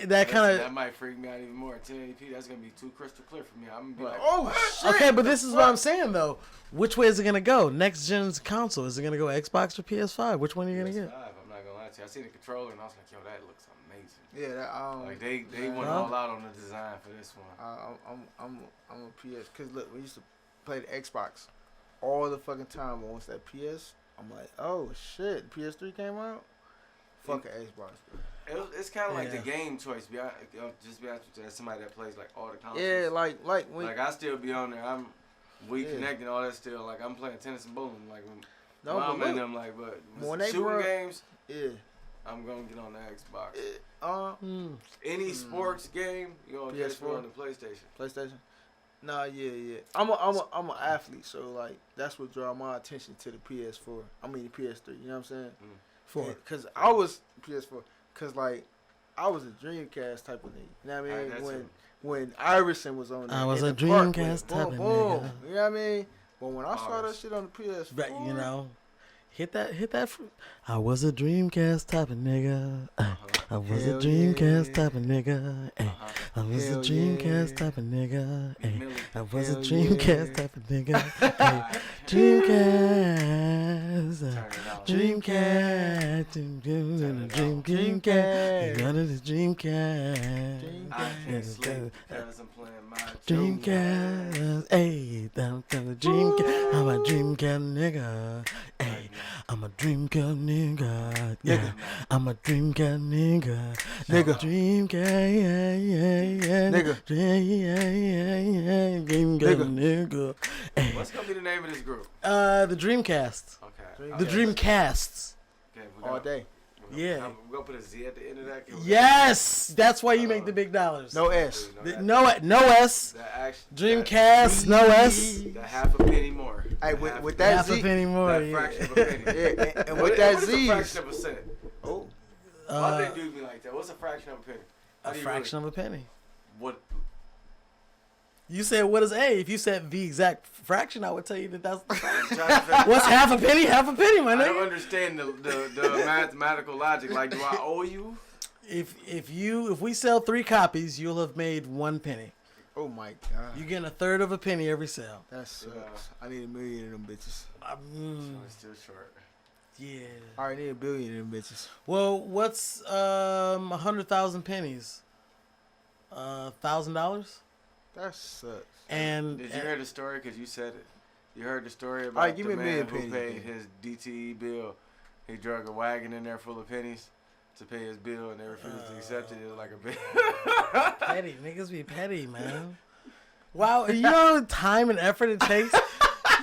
That might freak me out even more. 1080p, that's gonna be too crystal clear for me. I'm gonna be like, oh shit. Okay, but this is what I'm saying though. Which way is it gonna go? Next gen's console, is it gonna go Xbox or PS5? Which one are you gonna get? PS5. I'm not gonna lie to you. I seen the controller and I was like, yo, that looks amazing. Yeah, like they went all out on the design for this one. I'm a PS because look, we used to play the Xbox all the fucking time. But once that PS, I'm like, oh shit, PS3 came out. Fuck an Xbox, bro. It's kind of like the game choice. Just be honest with you, as somebody that plays like all the consoles. Yeah, like I still be on there. I'm connecting all that still. Like I'm playing tennis and bowling. Like mom and them like, but shooting games. Yeah, I'm gonna get on the Xbox. Any sports game, you gonna get on the PlayStation. Nah, yeah. I'm an athlete, so like that's what draw my attention to the PS4. I mean the PS3. You know what I'm saying? Because I was PS4. Cause like, I was a Dreamcast type of nigga. You know what I mean? When Iverson was on there. I was a Dreamcast type of nigga. You know what I mean? But when I saw that shit on the PS4. But, you know, hit that. I was a Dreamcast type of nigga. I was a Dreamcast type of nigga. I was a Dreamcast type of nigga. I was a Dreamcast type of nigga. Dreamcast. Dreamcast. Dreamcast. None of the Dreamcast. I can't sleep because I'm playing my Dreamcast. Hey, down to the Dreamcast. I'm a Dreamcast nigga. Hey, I'm a Dreamcast nigga. Yeah, I'm a Dreamcast nigga. Nigga. Dreamcast. Nigga. Dreamcast nigga. Hey. What's gonna be the name of this group? The Dreamcast. Okay. The Dreamcasts. Okay, all day. Yeah. We're gonna put a Z at the end of that. Yes, that's why you make the big dollars. No S. No S. Dreamcast. No S. The half a penny more. Hey, with that half Z. a penny more. That fraction of a penny. Yeah, and with that Z. What's a fraction of a cent? Oh. Why they do me like that? What's a fraction of a penny? A fraction of a penny. What? You said what is A? If you said the exact fraction, I would tell you that's what's half a penny? Half a penny, my nigga. I don't understand the mathematical logic. Like, do I owe you? If we sell 3 copies, you'll have made 1 penny. Oh my god. You're getting a third of a penny every sale. That sucks. I need $1 million of them bitches. It's still short. Yeah. I need $1 billion of them bitches. Well, what's 100,000 pennies? $1,000. That sucks. And did you hear the story? Because you said it. You heard the story about the man who paid his DTE bill. He drug a wagon in there full of pennies to pay his bill, and they refused to accept it. It was like a bit petty. Niggas be petty, man. Wow, you know the time and effort it takes?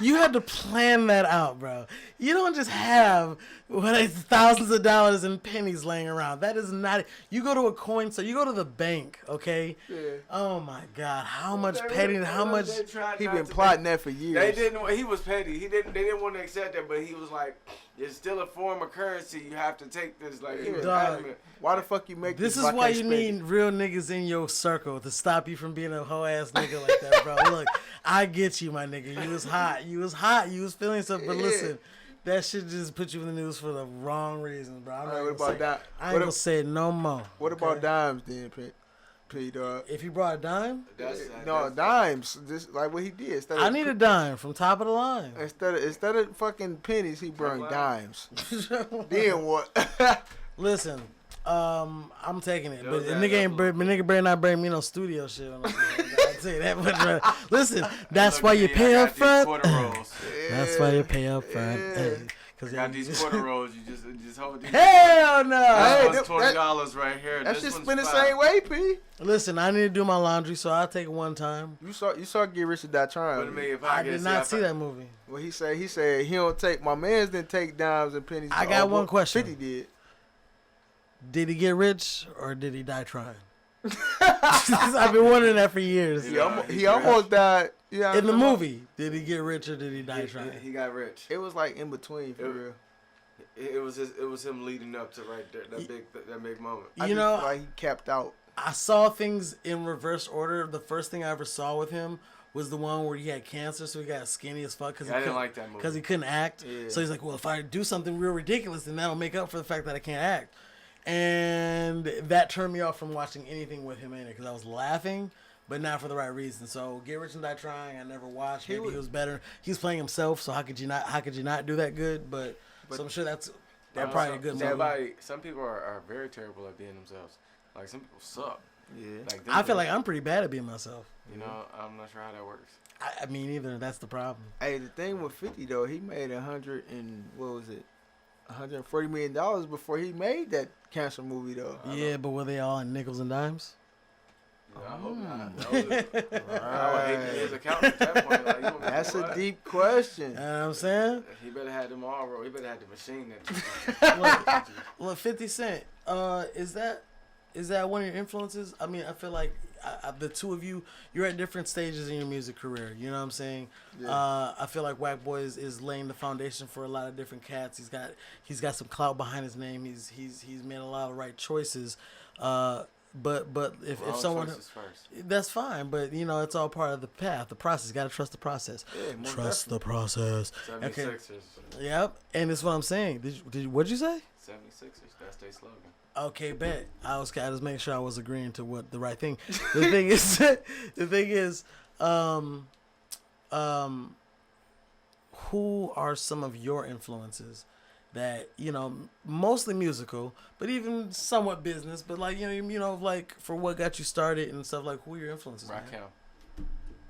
You had to plan that out, bro. You don't just have thousands of dollars in pennies laying around. That is not. You go to a coin store. You go to the bank. Okay. Yeah. Oh my God, how much petty? How much? He been plotting that for years. They didn't. He was petty. They didn't want to accept that, but he was like, "It's still a form of currency. You have to take this." Like, he was adamant. Why the fuck you make this? This is why you need real niggas in your circle to stop you from being a hoe ass nigga like that, bro. Look, I get you, my nigga. You was hot. You was feeling something. But listen, that shit just put you in the news for the wrong reasons, bro. I ain't gonna say it no more. What about dimes then, Peter? If you brought a dime? Dimes. Just like what he did. I need a dime from top of the line. Instead of fucking pennies, he brought dimes. Then what? Listen. I'm taking it, but nigga better not bring me no studio shit. I'll tell you that much. Listen, that's why you pay up front. That's why you pay up front. Hey, cause got these quarter rolls. You just hold these. Hell no! That's $20 right here. That shit spin the same way, P. Listen, I need to do my laundry, so I'll take it one time. You saw Get Rich or Die Trying. I did not see that movie. Well, he said he don't take. My man's didn't take dimes and pennies. I got one question. 50 did. Did he get rich or did he die trying? I've been wondering that for years. He almost died. Yeah, In the movie, did he get rich or did he die trying? He got rich. It was like in between for real. It was him leading up to right there, that big moment. You know, like he capped out. I saw things in reverse order. The first thing I ever saw with him was the one where he had cancer, so he got skinny as fuck. I didn't like that movie. Because he couldn't act. Yeah. So he's like, well, if I do something real ridiculous, then that'll make up for the fact that I can't act. And that turned me off from watching anything with him in it because I was laughing, but not for the right reason. So Get Rich and Die Trying, I never watched. Maybe he was better. He was playing himself, so how could you not do that good? But so I'm sure that's probably a good movie. Some people are very terrible at being themselves. Like some people suck. Yeah. Like, I feel like I'm pretty bad at being myself. You know, I'm not sure how that works. I mean, either that's the problem. Hey, the thing with 50 though, he made $140 million before he made that cancer movie though. Yeah, but were they all in nickels and dimes? I hope not. I would hate to be his accountant at that point. Like, that's a deep question. You know what I'm saying? He better have them all, bro. He better have the machine that. Look, 50 Cent. Is that one of your influences? I mean, I feel like the two of you, you're at different stages in your music career. You know what I'm saying? Yeah. I feel like WhakkBoii is laying the foundation for a lot of different cats. He's got some clout behind his name. He's made a lot of right choices. But if someone, that's fine. But you know, it's all part of the path, the process. Got to trust the process. Yeah, trust the process. 76ers. Okay. Yep. And that's what I'm saying. What'd you say? 76ers. That's their slogan. Okay, bet. I was making sure I was agreeing to what the right thing. The thing is, who are some of your influences that, you know, mostly musical, but even somewhat business, but like, you know, like for what got you started and stuff, like who are your influences? Rakim.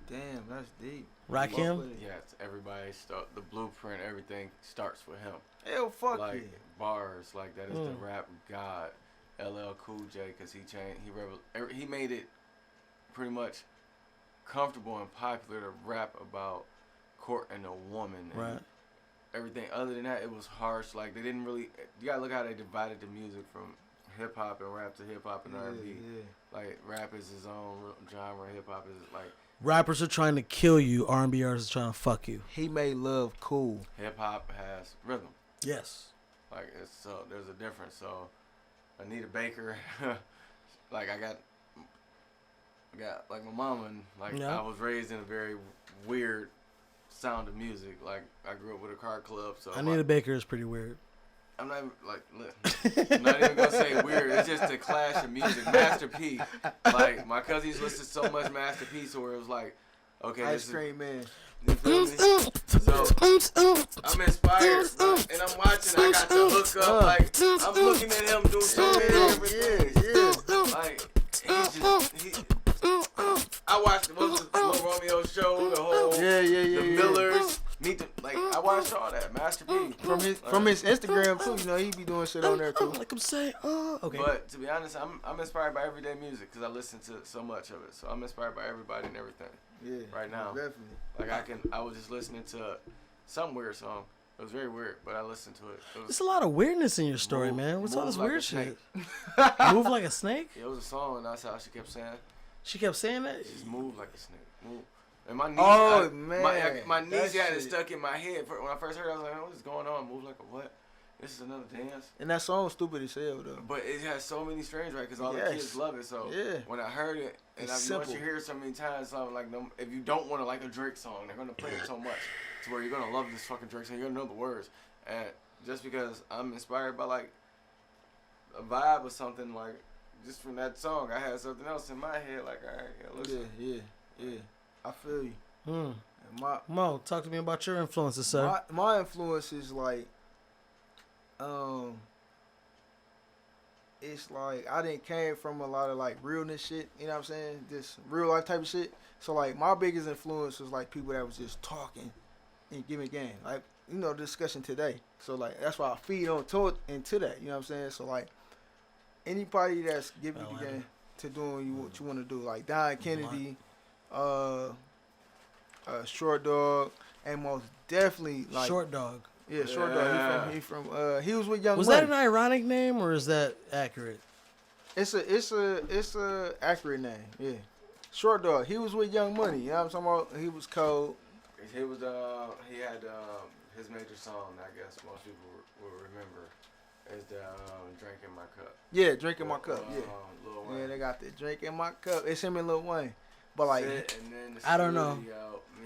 Damn, that's deep. Rakim? Yes, everybody the blueprint, everything starts with him. Hell, fuck like yeah. Bars, like that is the rap god, LL Cool J, because he made it pretty much comfortable and popular to rap about courting a woman. And right. Everything other than that, it was harsh. Like they didn't really. You gotta look how they divided the music from hip hop and rap to hip hop and R&B. Yeah. Like rap is his own genre. Hip hop is like. Rappers are trying to kill you. R&B artists are trying to fuck you. He made love cool. Hip hop has rhythm. Yes. Like there's a difference. So Anita Baker, like I got like my mama, and like I was raised in a very weird sound of music. Like I grew up with a car club. So Anita Baker is pretty weird. I'm not I'm not even gonna say weird. It's just a clash of music. Master P. Like my cousins listened so much Master P, so where it was like, okay, Ice Cream Man. You feel me? So I'm inspired, and I'm watching. I got the hook up. Like I'm looking at him do so many different things. Yeah. Like I watched the Lil Romeo show, the whole the Millers. I watched all that. Master P. From his Instagram too, you know, he be doing shit on there too. Like I'm saying, okay. But to be honest, I'm inspired by everyday music because I listen to so much of it. So I'm inspired by everybody and everything. Yeah. Right now. Definitely. Like I was just listening to some weird song. It was very weird, but I listened to it. There's a lot of weirdness in your story, man. What's all this weird shit? Move like a snake? Yeah, it was a song, and that's how she kept saying. She kept saying that? Just move like a snake. Move. And my niece, my niece had it stuck in my head. When I first heard it, I was like, what is going on? Move like a what? This is another dance. And that song's stupid as hell, though. But it has so many strings, right? Because all the kids love it. So when I heard it, and once you hear it so many times, so like if you don't want to like a Drake song, they're going to play it so much to where you're going to love this fucking Drake song. You're going to know the words. And just because I'm inspired by like a vibe or something, like just from that song, I had something else in my head. Like, all right, listen. Yeah. I feel you. Mo, talk to me about your influences, sir. My influence is like, it's like I didn't came from a lot of like realness shit. You know what I'm saying? Just real life type of shit. So like my biggest influence was like people that was just talking and giving game. Like, you know, the discussion today. So like that's why I feed into that. You know what I'm saying? So like anybody that's giving you the game to doing what you want to do, like Don Kennedy, Short Dog, and most definitely like Short Dog. Yeah, Short Dog. He was with Young Was Money. that an ironic name or is that accurate? It's a accurate name. Yeah. Short Dog. He was with Young Money. You know what I'm talking about? He was cold. He was he had his major song. I guess most people will remember is the "Drink in My Cup." Yeah, Drink in My Cup. Yeah. Lil Wayne. Yeah, they got the Drink in My Cup. It's him and Lil Wayne. But like, and then the I don't know.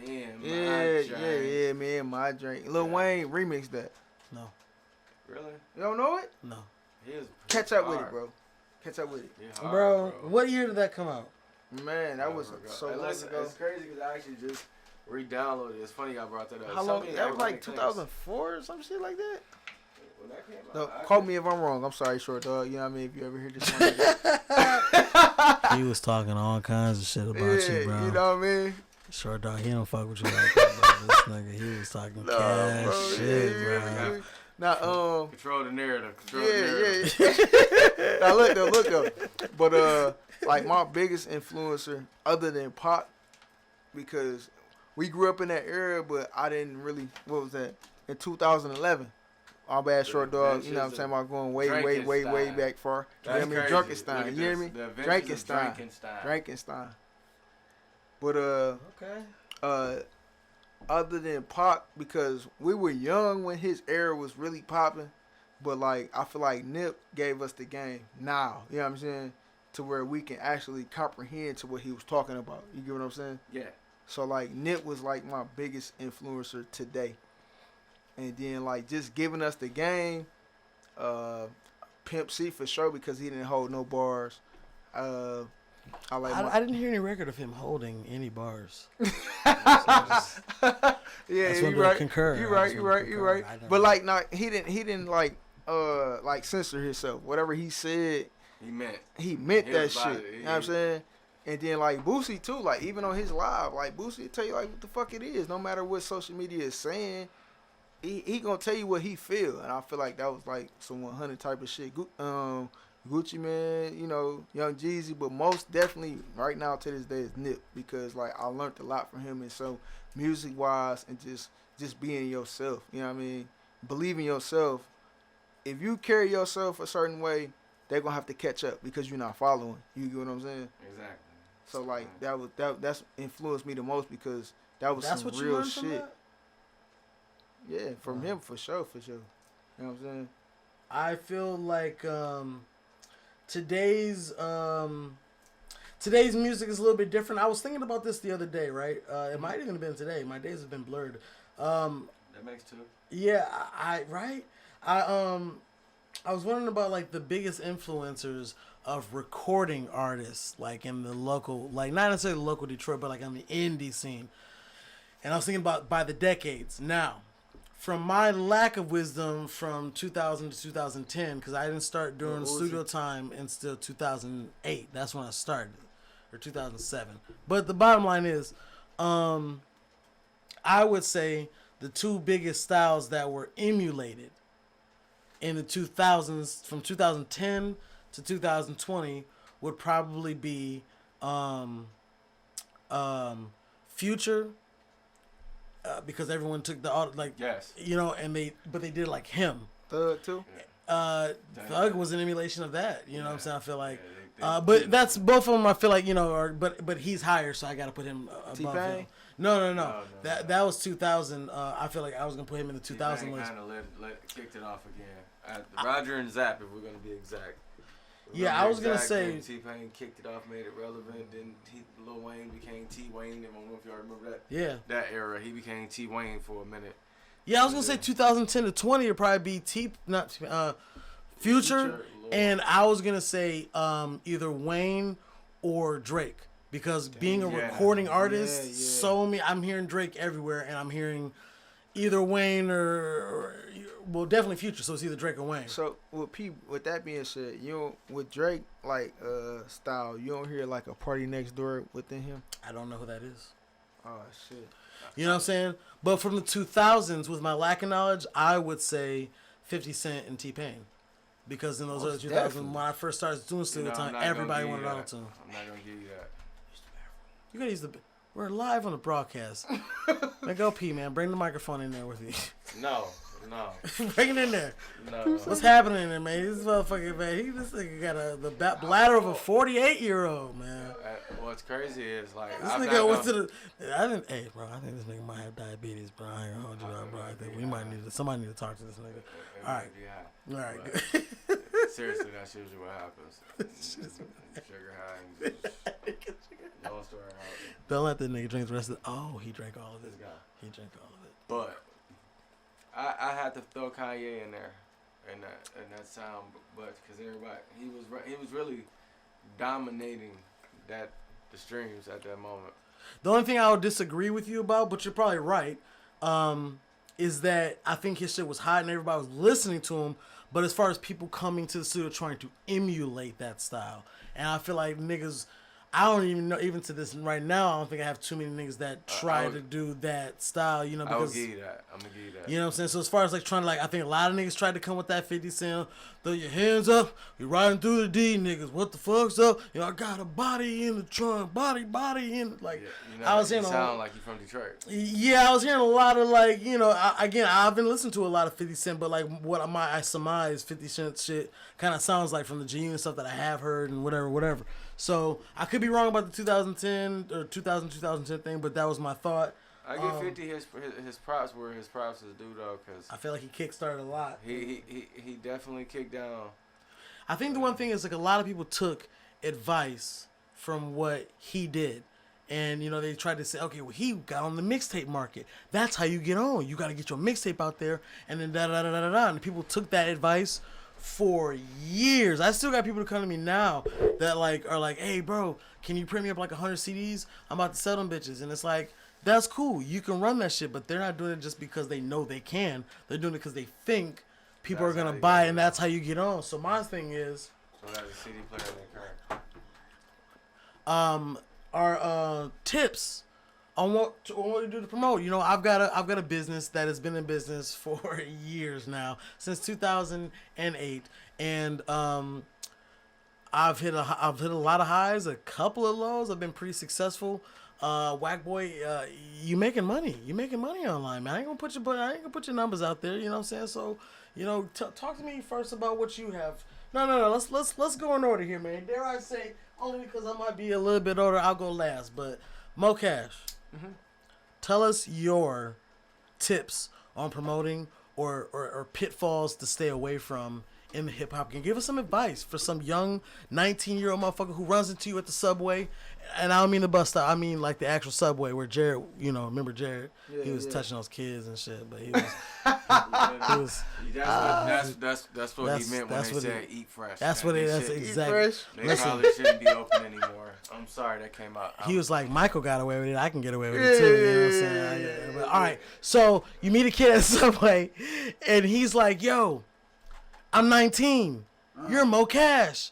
Me and my yeah, me and my drink. Lil Wayne remixed that. No. Really? You don't know it? No. He is Catch up hard. with it, bro. Catch up with it. Hard, Bro, what year did that come out? Man, that was so Hey, long listen, ago. it's crazy because I actually just re-downloaded it. It's funny y'all brought that up. How long? That was like 2004 or some shit like that. When that came No, out, quote me if I'm wrong. I'm sorry, Short Dog. You know what I mean? If you ever hear this one. He was talking all kinds of shit about you, bro. You know what I mean? Short Dog, he don't fuck with you like that, bro. This nigga, he was talking cash bro, shit, yeah, bro. Now, control the narrative. Now look though. But like my biggest influencer, other than Pop, because we grew up in that era, but I didn't really. What was that? In 2011. All bad, Short Dog. You know what I'm saying? I'm going way back far. You know what I mean? Drunkenstein. You hear me? Drankenstein. But Okay. other than Pac, because we were young when his era was really popping, but like I feel like Nip gave us the game now. You know what I'm saying? To where we can actually comprehend to what he was talking about. You get what I'm saying? Yeah. So like Nip was like my biggest influencer today. And then like just giving us the game, Pimp C for sure because he didn't hold no bars. I didn't hear any record of him holding any bars. Yeah, you right. Concur. You right. But like, he didn't like censor himself. Whatever he said, he meant that shit. You know what I'm saying? And then like Boosie too. Like even on his live, like Boosie will tell you like what the fuck it is. No matter what social media is saying, he gonna tell you what he feel. And I feel like that was like some 100 type of shit. Gucci Mane, you know, Young Jeezy, but most definitely right now to this day is Nip because like I learned a lot from him and so music wise and just being yourself, you know what I mean? Believe in yourself. If you carry yourself a certain way, they're gonna have to catch up because you're not following. You get what I'm saying? Exactly. So like that's influenced me the most because that's some what real you shit. From that? Yeah, from him for sure. You know what I'm saying? I feel like today's music is a little bit different. I was thinking about this the other day, right? It might even have been today. My days have been blurred. That makes two. Yeah, I was wondering about like the biggest influencers of recording artists, like in the local, like not necessarily local Detroit, but like on the indie scene. And I was thinking about by the decades. Now, from my lack of wisdom from 2000 to 2010, because I didn't start doing studio time until 2008. That's when I started, or 2007. But the bottom line is, I would say the two biggest styles that were emulated in the 2000s, from 2010 to 2020, would probably be Future. Because everyone took you know, and they did it like him. Thug too. Thug was an emulation of that. You know what I'm saying? I feel like, but that's both of them. I feel like, you know, but he's higher, so I got to put him above him. No. That was 2000. I feel like I was gonna put him in the 2000 list. Kind of kicked it off again. Roger and Zapp, if we're gonna be exact. Yeah, I was gonna say T-Pain kicked it off, made it relevant. Then Lil Wayne became T-Wayne. I don't know if y'all remember that. Yeah. That era, he became T-Wayne for a minute. Yeah, I was gonna say 2010 to 20 would probably be Future, and I was gonna say either Wayne or Drake because being a recording artist, I'm hearing Drake everywhere, and I'm hearing either Wayne or definitely Future. So it's either Drake or Wayne. So with that being said, with Drake like style, you don't hear like a Party Next Door within him. I don't know who that is. Oh shit. You know what I'm saying? But from the 2000s, with my lack of knowledge, I would say 50 Cent and T-Pain. Because in those early 2000s, when I first started doing studio time, everybody wanted auto-tune. I'm not going to give you that. You got to use we're live on the broadcast. Man, go pee, man. Bring the microphone in there with you. No. No. Bring it in there. No. What's happening in there, man? This motherfucker, man. This nigga got the bladder of a 48-year-old, man. What's crazy is like This nigga went to the. Hey, bro. I think this nigga might have diabetes, bro. I ain't gonna hold you out, bro. I think we might need somebody need to talk to this nigga. All right. All right. Seriously, that's usually what happens. Sugar high. And long story out. Don't let that nigga drink the rest of it. Oh, he drank all of it. He drank all of it. But I had to throw Kanye in there, in that sound, but because everybody he was really dominating the streams at that moment. The only thing I would disagree with you about, but you're probably right, is that I think his shit was hot and everybody was listening to him. But as far as people coming to the studio trying to emulate that style, and I feel like niggas. I don't even know, even to this right now, I don't think I have too many niggas that try to do that style, you know, because... I'm going to give you that. You know what I'm saying? So as far as, like, trying to, like, I think a lot of niggas tried to come with that 50 Cent, throw your hands up, you're riding through the D, niggas, what the fuck's up? You know, I got a body in the trunk, body in, like... Yeah, you know, I was hearing you sound like you from Detroit. Yeah, I was hearing a lot of, like, you know, I've been listening to a lot of 50 Cent, but, like, what I surmise 50 Cent shit kind of sounds like from the genuine stuff that I have heard and whatever. So I could be wrong about the 2010 or 2010 thing, but that was my thought. I give 50 his props where his props is due though, cause I feel like he kickstarted a lot. He definitely kicked down. I think the one thing is like a lot of people took advice from what he did, and you know they tried to say, okay, well he got on the mixtape market. That's how you get on. You got to get your mixtape out there, and then and people took that advice. For years, I still got people to come to me now that like are like, hey bro, can you print me up like 100 CDs? I'm about to sell them bitches, and it's like that's cool. You can run that shit, but they're not doing it just because they know they can. They're doing it because they think people are gonna buy it, and that's how you get on. So my thing is, so that's a CD player in the car. Our tips on what to do to promote. You know, I've got a business that has been in business for years now, since 2008, and I've hit a lot of highs, a couple of lows. I've been pretty successful. WhakkBoii, you making money? You making money online, man? I ain't gonna put your numbers out there. You know what I'm saying? So, you know, talk to me first about what you have. No. Let's go in order here, man. Dare I say, only because I might be a little bit older, I'll go last. But Cassh. Mm-hmm. Tell us your tips on promoting or pitfalls to stay away from in the hip hop game. Give us some advice for some young 19-year-old motherfucker who runs into you at the subway. And I don't mean the bus stop. I mean like the actual subway where Jared, you know, remember Jared? Yeah, he was touching those kids and shit, but he was. That's what he meant when they said eat fresh. That's man. That's exactly. They probably shouldn't be open anymore. I'm sorry that came out. He was like, Michael got away with it. I can get away with it too. You know what I'm saying? But, all right. So you meet a kid at the subway, and he's like, "Yo, I'm 19. You're Cassh.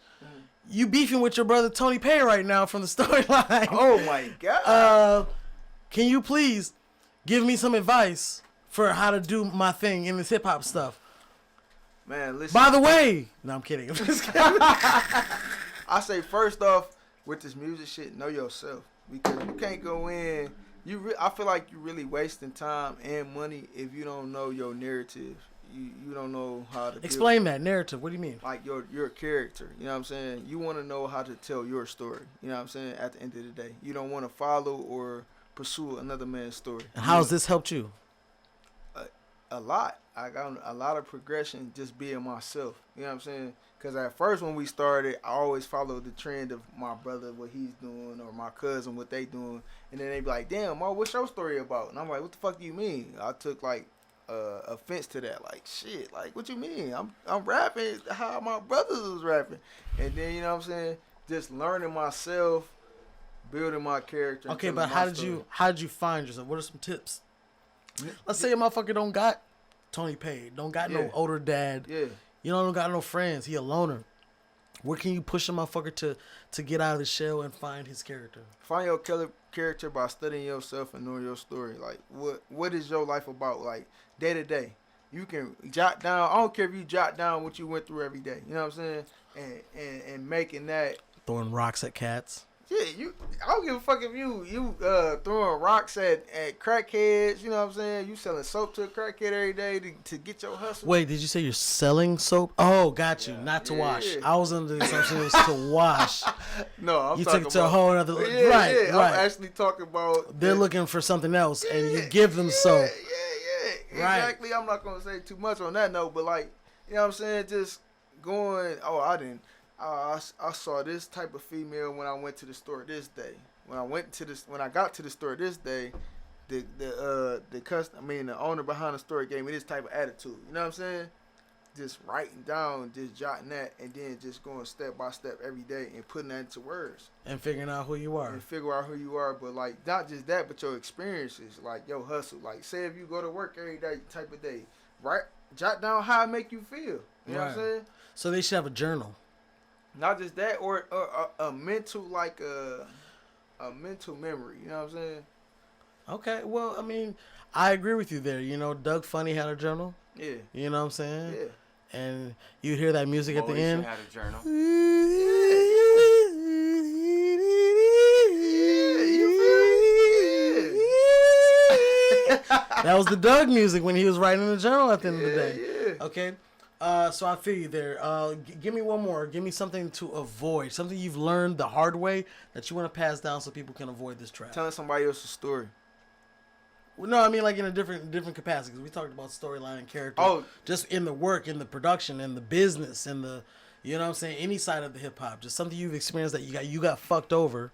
You beefing with your brother Tony Pay right now from the storyline. Oh my god. Can you please give me some advice for how to do my thing in this hip hop stuff?" Man, listen. By the way, no, I'm kidding. I'm just kidding. I say first off, with this music shit, know yourself, because you can't go in. I feel like you're really wasting time and money if you don't know your narrative. You don't know how to explain that narrative. What do you mean? Like your character. You know what I'm saying? You want to know how to tell your story. You know what I'm saying? At the end of the day, you don't want to follow or pursue another man's story. And how has this helped you? A lot. I got a lot of progression just being myself. You know what I'm saying? Because at first when we started, I always followed the trend of my brother, what he's doing, or my cousin, what they doing. And then they be like, damn, Ma, what's your story about? And I'm like, what the fuck do you mean? I took like offense to that. Like, shit, like, what you mean? I'm rapping how my brothers was rapping. And then, you know what I'm saying? Just learning myself, building my character. Okay, but how did you find yourself? What are some tips? Let's say a motherfucker don't got Tony Pay, don't got no older dad. Yeah. You know, don't got no friends. He a loner. Where can you push a motherfucker to get out of the shell and find his character? Find your character by studying yourself and knowing your story. Like, what is your life about? Like, day to day. You can jot down. I don't care if you jot down what you went through every day. You know what I'm saying? And making that. Throwing rocks at cats. Yeah, I don't give a fuck if you throwing rocks at crackheads. You know what I'm saying? You selling soap to a crackhead every day to get your hustle. Wait, did you say you're selling soap? Oh, got you. Not to wash. I was under the assumption it was to wash. No, I'm you talking took it to a whole other. Yeah, right. I'm actually talking about. They're looking for something else, and you give them soap. Yeah. Right. Exactly. I'm not gonna say too much on that note, but like, you know what I'm saying? Just going. Oh, I didn't. I saw this type of female when I went to the store this day. When I got to the store this day, the owner behind the store gave me this type of attitude. You know what I'm saying? Just writing down, just jotting that, and then just going step by step every day and putting that into words. And figuring out who you are. But like not just that, but your experiences, like your hustle. Like say if you go to work every day type of day, right? Jot down how it make you feel. You know what I'm saying? So they should have a journal. Not just that, or a mental a mental memory. You know what I'm saying? Okay, well, I mean, I agree with you there. You know, Doug Funny had a journal. Yeah. You know what I'm saying? Yeah. And you hear that music at the end. Had a journal. That was the Doug music when he was writing the journal at the end of the day. Yeah. Okay. So I feel you there. Give me one more. Give me something to avoid. Something you've learned the hard way that you want to pass down so people can avoid this trap. Telling somebody else's story. Well, no, I mean like in a different capacity. Because we talked about storyline and character. Oh. Just in the work, in the production, in the business, in the, you know what I'm saying, any side of the hip hop. Just something you've experienced that you got fucked over,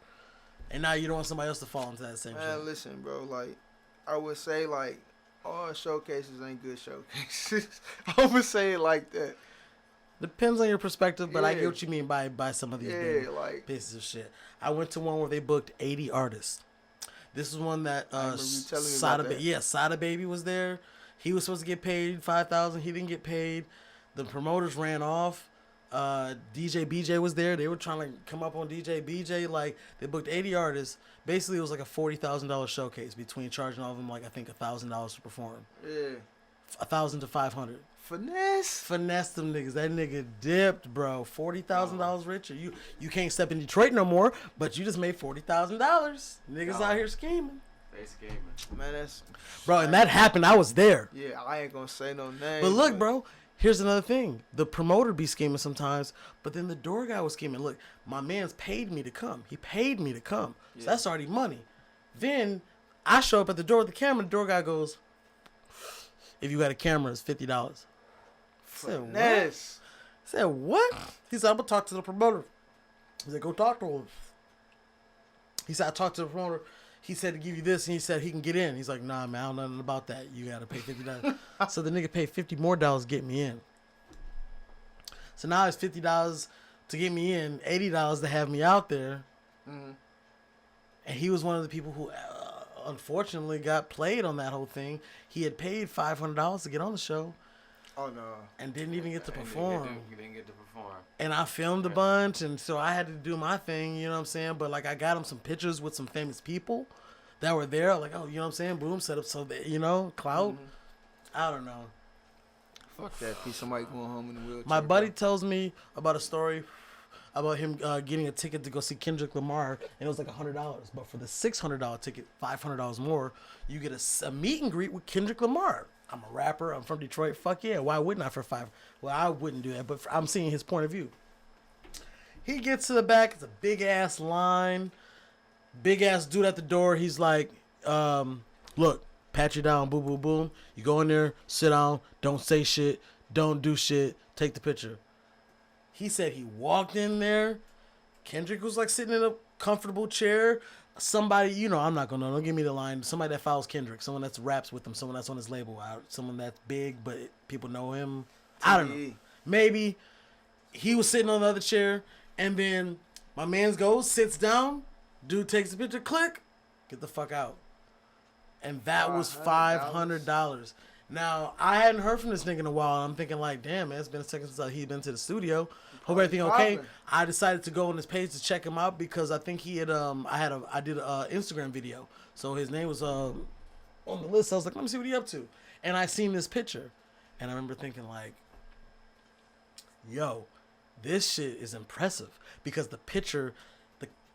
and now you don't want somebody else to fall into that same shit. Man, listen, bro. Like, I would say like all showcases ain't good showcases. I would say it like that. Depends on your perspective, but I get what you mean by some of these like pieces of shit. I went to one where they booked 80 artists. This is one that Sada Baby was there. He was supposed to get paid $5,000. He didn't get paid. The promoters ran off. DJ BJ was there. They were trying to come up on DJ BJ. Like, they booked 80 artists. Basically, it was like a $40,000 showcase between charging all of them like I think $1,000 to perform. Yeah. 1,000 to 500. Finesse them niggas. That nigga dipped, bro. $40,000 richer. You can't step in Detroit no more, but you just made $40,000. Niggas out here scheming. They scheming. Man, that's bro, and that happened. I was there. Yeah, I ain't gonna say no name. But look, bro. Here's another thing. The promoter be scheming sometimes, but then the door guy was scheming. Look, my man's paid me to come. He paid me to come. So that's already money. Then I show up at the door with the camera. The door guy goes, if you got a camera, it's $50. I said, what? He said, I'm going to talk to the promoter. He said, go talk to him. He said, I talked to the promoter. He said to give you this, and he said he can get in. He's like, nah, man, I don't know nothing about that. You got to pay $50. So the nigga paid $50 more to get me in. So now it's $50 to get me in, $80 to have me out there. Mm-hmm. And he was one of the people who, unfortunately, got played on that whole thing. He had paid $500 to get on the show. Oh, no. And didn't even get to perform. He didn't get to perform. And I filmed a bunch, and so I had to do my thing, you know what I'm saying? But, like, I got him some pictures with some famous people that were there. Like, oh, you know what I'm saying? Boom, set up so that, you know, clout. Mm-hmm. I don't know. Fuck that piece. Somebody going home in the wheelchair. My buddy tells me about a story about him getting a ticket to go see Kendrick Lamar, and it was like $100. But for the $600 ticket, $500 more, you get a meet and greet with Kendrick Lamar. I'm a rapper. I'm from Detroit. Fuck yeah. Why wouldn't I for $5? Well, I wouldn't do that, but I'm seeing his point of view. He gets to the back. It's a big-ass line. Big-ass dude at the door. He's like, look, pat you down, boom, boom, boom. You go in there, sit down, don't say shit, don't do shit, take the picture. He said he walked in there. Kendrick was like sitting in a comfortable chair. Somebody, you know, I'm not gonna know. Don't give me the line. Somebody that follows Kendrick. Someone that's raps with him. Someone that's on his label. Someone that's big, but people know him. I don't know. Maybe he was sitting on the other chair, and then my man's goes, sits down. Dude takes a picture. Click. Get the fuck out. And that was $500. Now, I hadn't heard from this nigga in a while. I'm thinking like, damn, man, it's been a second since he'd been to the studio. Hope everything okay. I decided to go on his page to check him out because I think he had I did a Instagram video. So his name was on the list. I was like, let me see what he up to. And I seen this picture. And I remember thinking like, yo, this shit is impressive because the picture,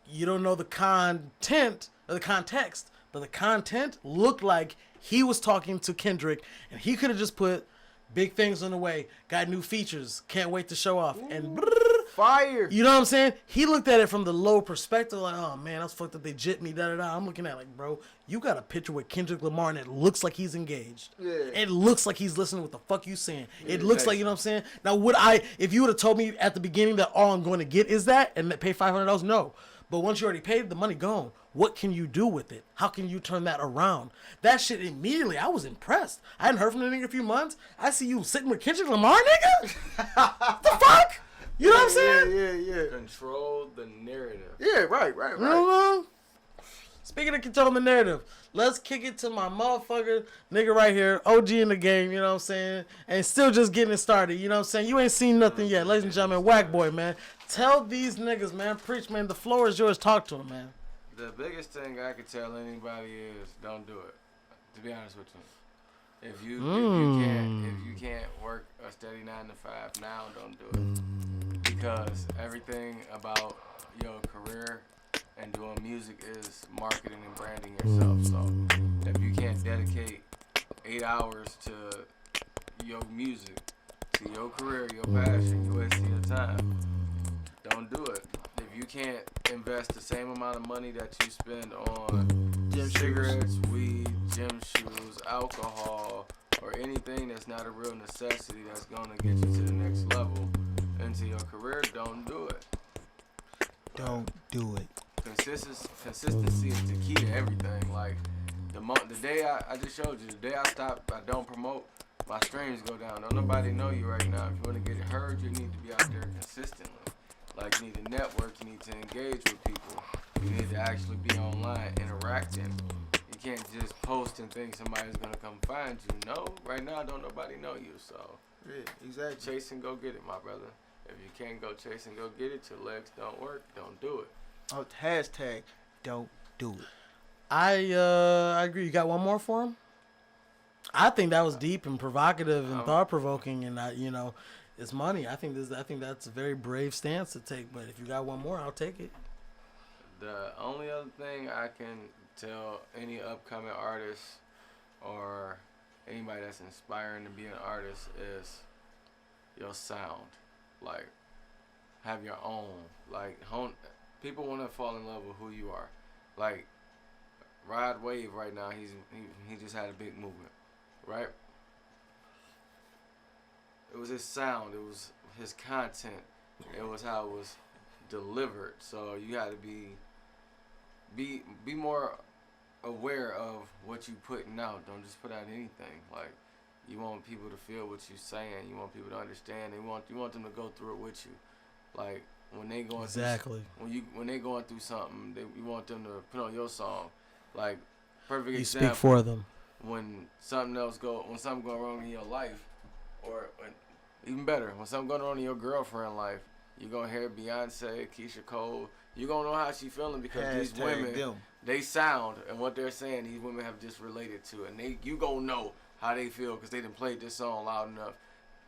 you don't know the content or the context, but the content looked like he was talking to Kendrick, and he could have just put big things on the way, got new features, can't wait to show off, and fire. You know what I'm saying? He looked at it from the low perspective, like, oh man, that's fucked up. They jipped me, da da da. I'm looking at it like, bro, you got a picture with Kendrick Lamar, and it looks like he's engaged. Yeah. It looks like he's listening to what the fuck you saying. It looks like, you know what I'm saying? Now, if you would have told me at the beginning that all I'm going to get is that, and pay $500, no. But once you already paid, the money gone. What can you do with it? How can you turn that around? That shit immediately, I was impressed. I hadn't heard from the nigga in a few months. I see you sitting with Kendrick Lamar, nigga? The fuck? You know what I'm saying? Yeah. Control the narrative. Yeah, right. Mm-hmm. Speaking of controlling the narrative, let's kick it to my motherfucker nigga right here, OG in the game, you know what I'm saying? And still just getting it started, you know what I'm saying? You ain't seen nothing yet. Ladies and gentlemen, WhakkBoii, man. Tell these niggas, man, preach, man. The floor is yours. Talk to them, man. The biggest thing I could tell anybody is don't do it. To be honest with you, if you can't work a steady 9 to 5 now, don't do it, because everything about your career and doing music is marketing and branding yourself. So if you can't dedicate 8 hours to your music, to your career, your passion, you wasting your time. Don't do it. If you can't invest the same amount of money that you spend on cigarettes, weed, gym shoes, alcohol, or anything that's not a real necessity that's going to get you to the next level into your career, don't do it. Don't do it. Consistency is the key to everything. Like the day I just showed you, the day I stop, I don't promote, my streams go down. Don't nobody know you right now. If you want to get it heard, you need to be out there consistently. Like, you need to network, you need to engage with people, you need to actually be online interacting. You can't just post and think somebody's gonna come find you. No, right now don't nobody know you. So yeah, exactly. Chase and go get it, my brother. If you can't go chase and go get it, your legs don't work, don't do it. Oh, hashtag don't do it. I agree. You got one more for him? I think that was deep and provocative and thought provoking, and it's money. I think that's a very brave stance to take. But if you got one more, I'll take it. The only other thing I can tell any upcoming artists or anybody that's inspiring to be an artist is your sound. Like, have your own. Like, people want to fall in love with who you are. Like, Rod Wave right now, he just had a big movement, right? It was his sound, it was his content, it was how it was delivered. So you had to be more aware of what you putting out. Don't just put out anything. Like, you want people to feel what you're saying. You want people to understand. You want them to go through it with you. Like, when they going exactly when they going through something, you want them to put on your song. Like, perfect you example. Speak for them. When something going wrong in your life, or even better, when something going on in your girlfriend's life, you're gonna hear Beyonce, Keisha Cole. You're gonna know how she feeling because these women, they sound and what they're saying, these women have just related to, and you gonna know how they feel because they done played this song loud enough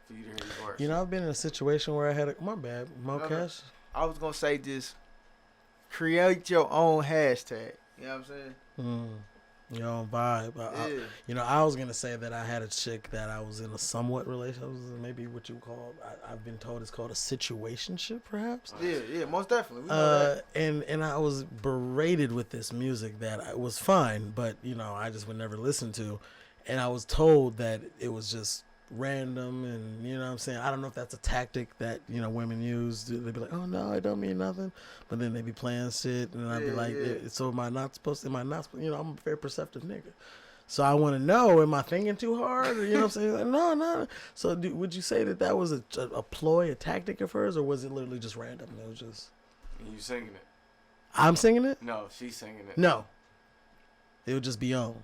for you to hear these words. You know, I've been in a situation where I had my bad, Cassh. I was gonna say just create your own hashtag. You know what I'm saying? Your own vibe. Yeah. I was gonna say that I had a chick that I was in a somewhat relationship, maybe what you call, I've been told it's called a situationship, perhaps. Yeah, most definitely. We know that. And I was berated with this music that was fine, but I just would never listen to, and I was told that it was just random, and what I'm saying, I don't know if that's a tactic that women use. They'd be like, oh no, it don't mean nothing, but then they be playing shit, and I'd be like, so am I not supposed I'm a very perceptive nigga, so I want to know, am I thinking too hard, or what I'm saying? Like, no. So would you say that was a ploy, a tactic of hers, or was it literally just random? It was just you singing it. I'm singing it? No, she's singing it. No, it would just be on.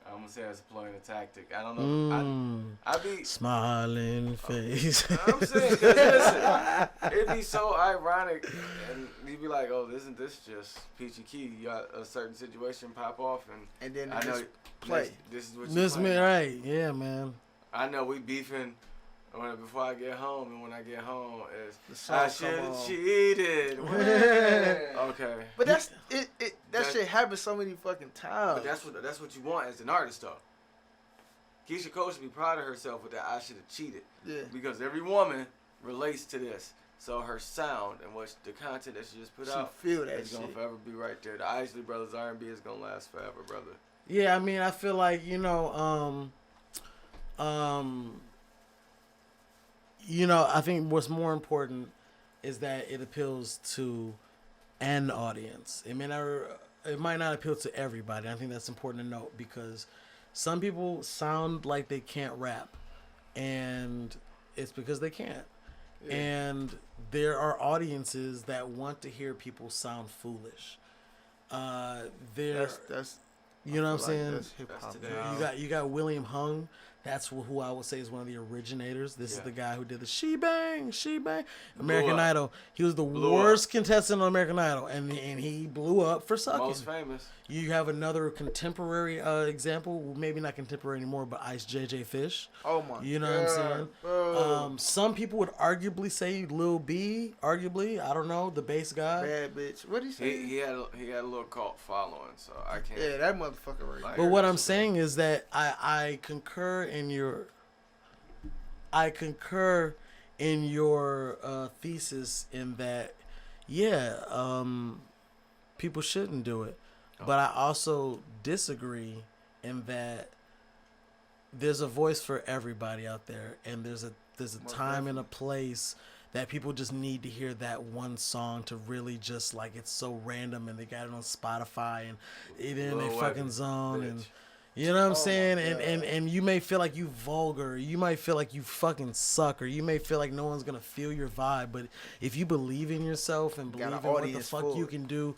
I'm gonna say it's a ploy and a tactic. I don't know. I be smiling face. I'm saying, 'cause listen, it'd be so ironic, and you'd be like, "Oh, isn't this just peachy key? You got a certain situation pop off, and then I know play. This is what you playing. Right? Yeah, man. I know we beefing Before I get home, and when I get home, is song I should come have on. cheated. Yeah. Okay. But that's it. That shit happens so many fucking times. But that's what you want as an artist, though. Keisha Cole should be proud of herself with that. I should have cheated. Yeah. Because every woman relates to this. So her sound and the content that she just put out feel that is gonna shit. forever be right there. The Isley Brothers R&B is gonna last forever, brother. Yeah, I mean, I feel like I think what's more important is that it appeals to an audience. It might not appeal to everybody. I think that's important to note because some people sound like they can't rap, and it's because they can't. Yeah. And there are audiences that want to hear people sound foolish. That's you know what I'm saying? That's hip-hop. You got William Hung. That's who I would say is one of the originators. This is the guy who did the She Bang, American Idol. He was the worst contestant on American Idol, and he blew up for sucking. Most famous. You have another contemporary example, maybe not contemporary anymore, but Ice JJ Fish. Oh my! You know what I'm saying? Some people would arguably say Lil B. Arguably, I don't know, the bass guy. Bad bitch. What did he say? He had a little cult following, so I can't. Yeah, that motherfucker right. But what I'm saying is that I concur in your thesis in that people shouldn't do it. But I also disagree in that there's a voice for everybody out there, and there's a time and a place that people just need to hear that one song to really just like it's so random, and they got it on Spotify and it in their fucking zone, and you know what I'm saying? And you may feel like you vulgar, you might feel like you fucking suck, or you may feel like no one's gonna feel your vibe. But if you believe in yourself and believe in what the fuck you can do,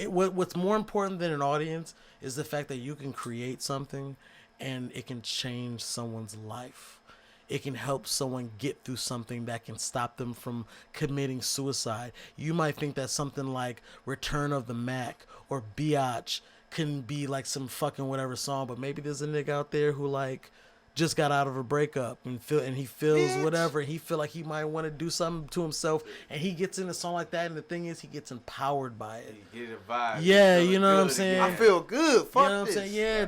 what's more important than an audience is the fact that you can create something and it can change someone's life. It can help someone get through something that can stop them from committing suicide. You might think that something like Return of the Mac or Biatch can be like some fucking whatever song, but maybe there's a nigga out there who like just got out of a breakup and he feels whatever, and he feel like he might want to do something to himself, and he gets in a song like that, and the thing is he gets empowered by it. You get a vibe. Yeah, you know what I'm saying? I feel good. Fuck you know what I'm this. saying? Yeah,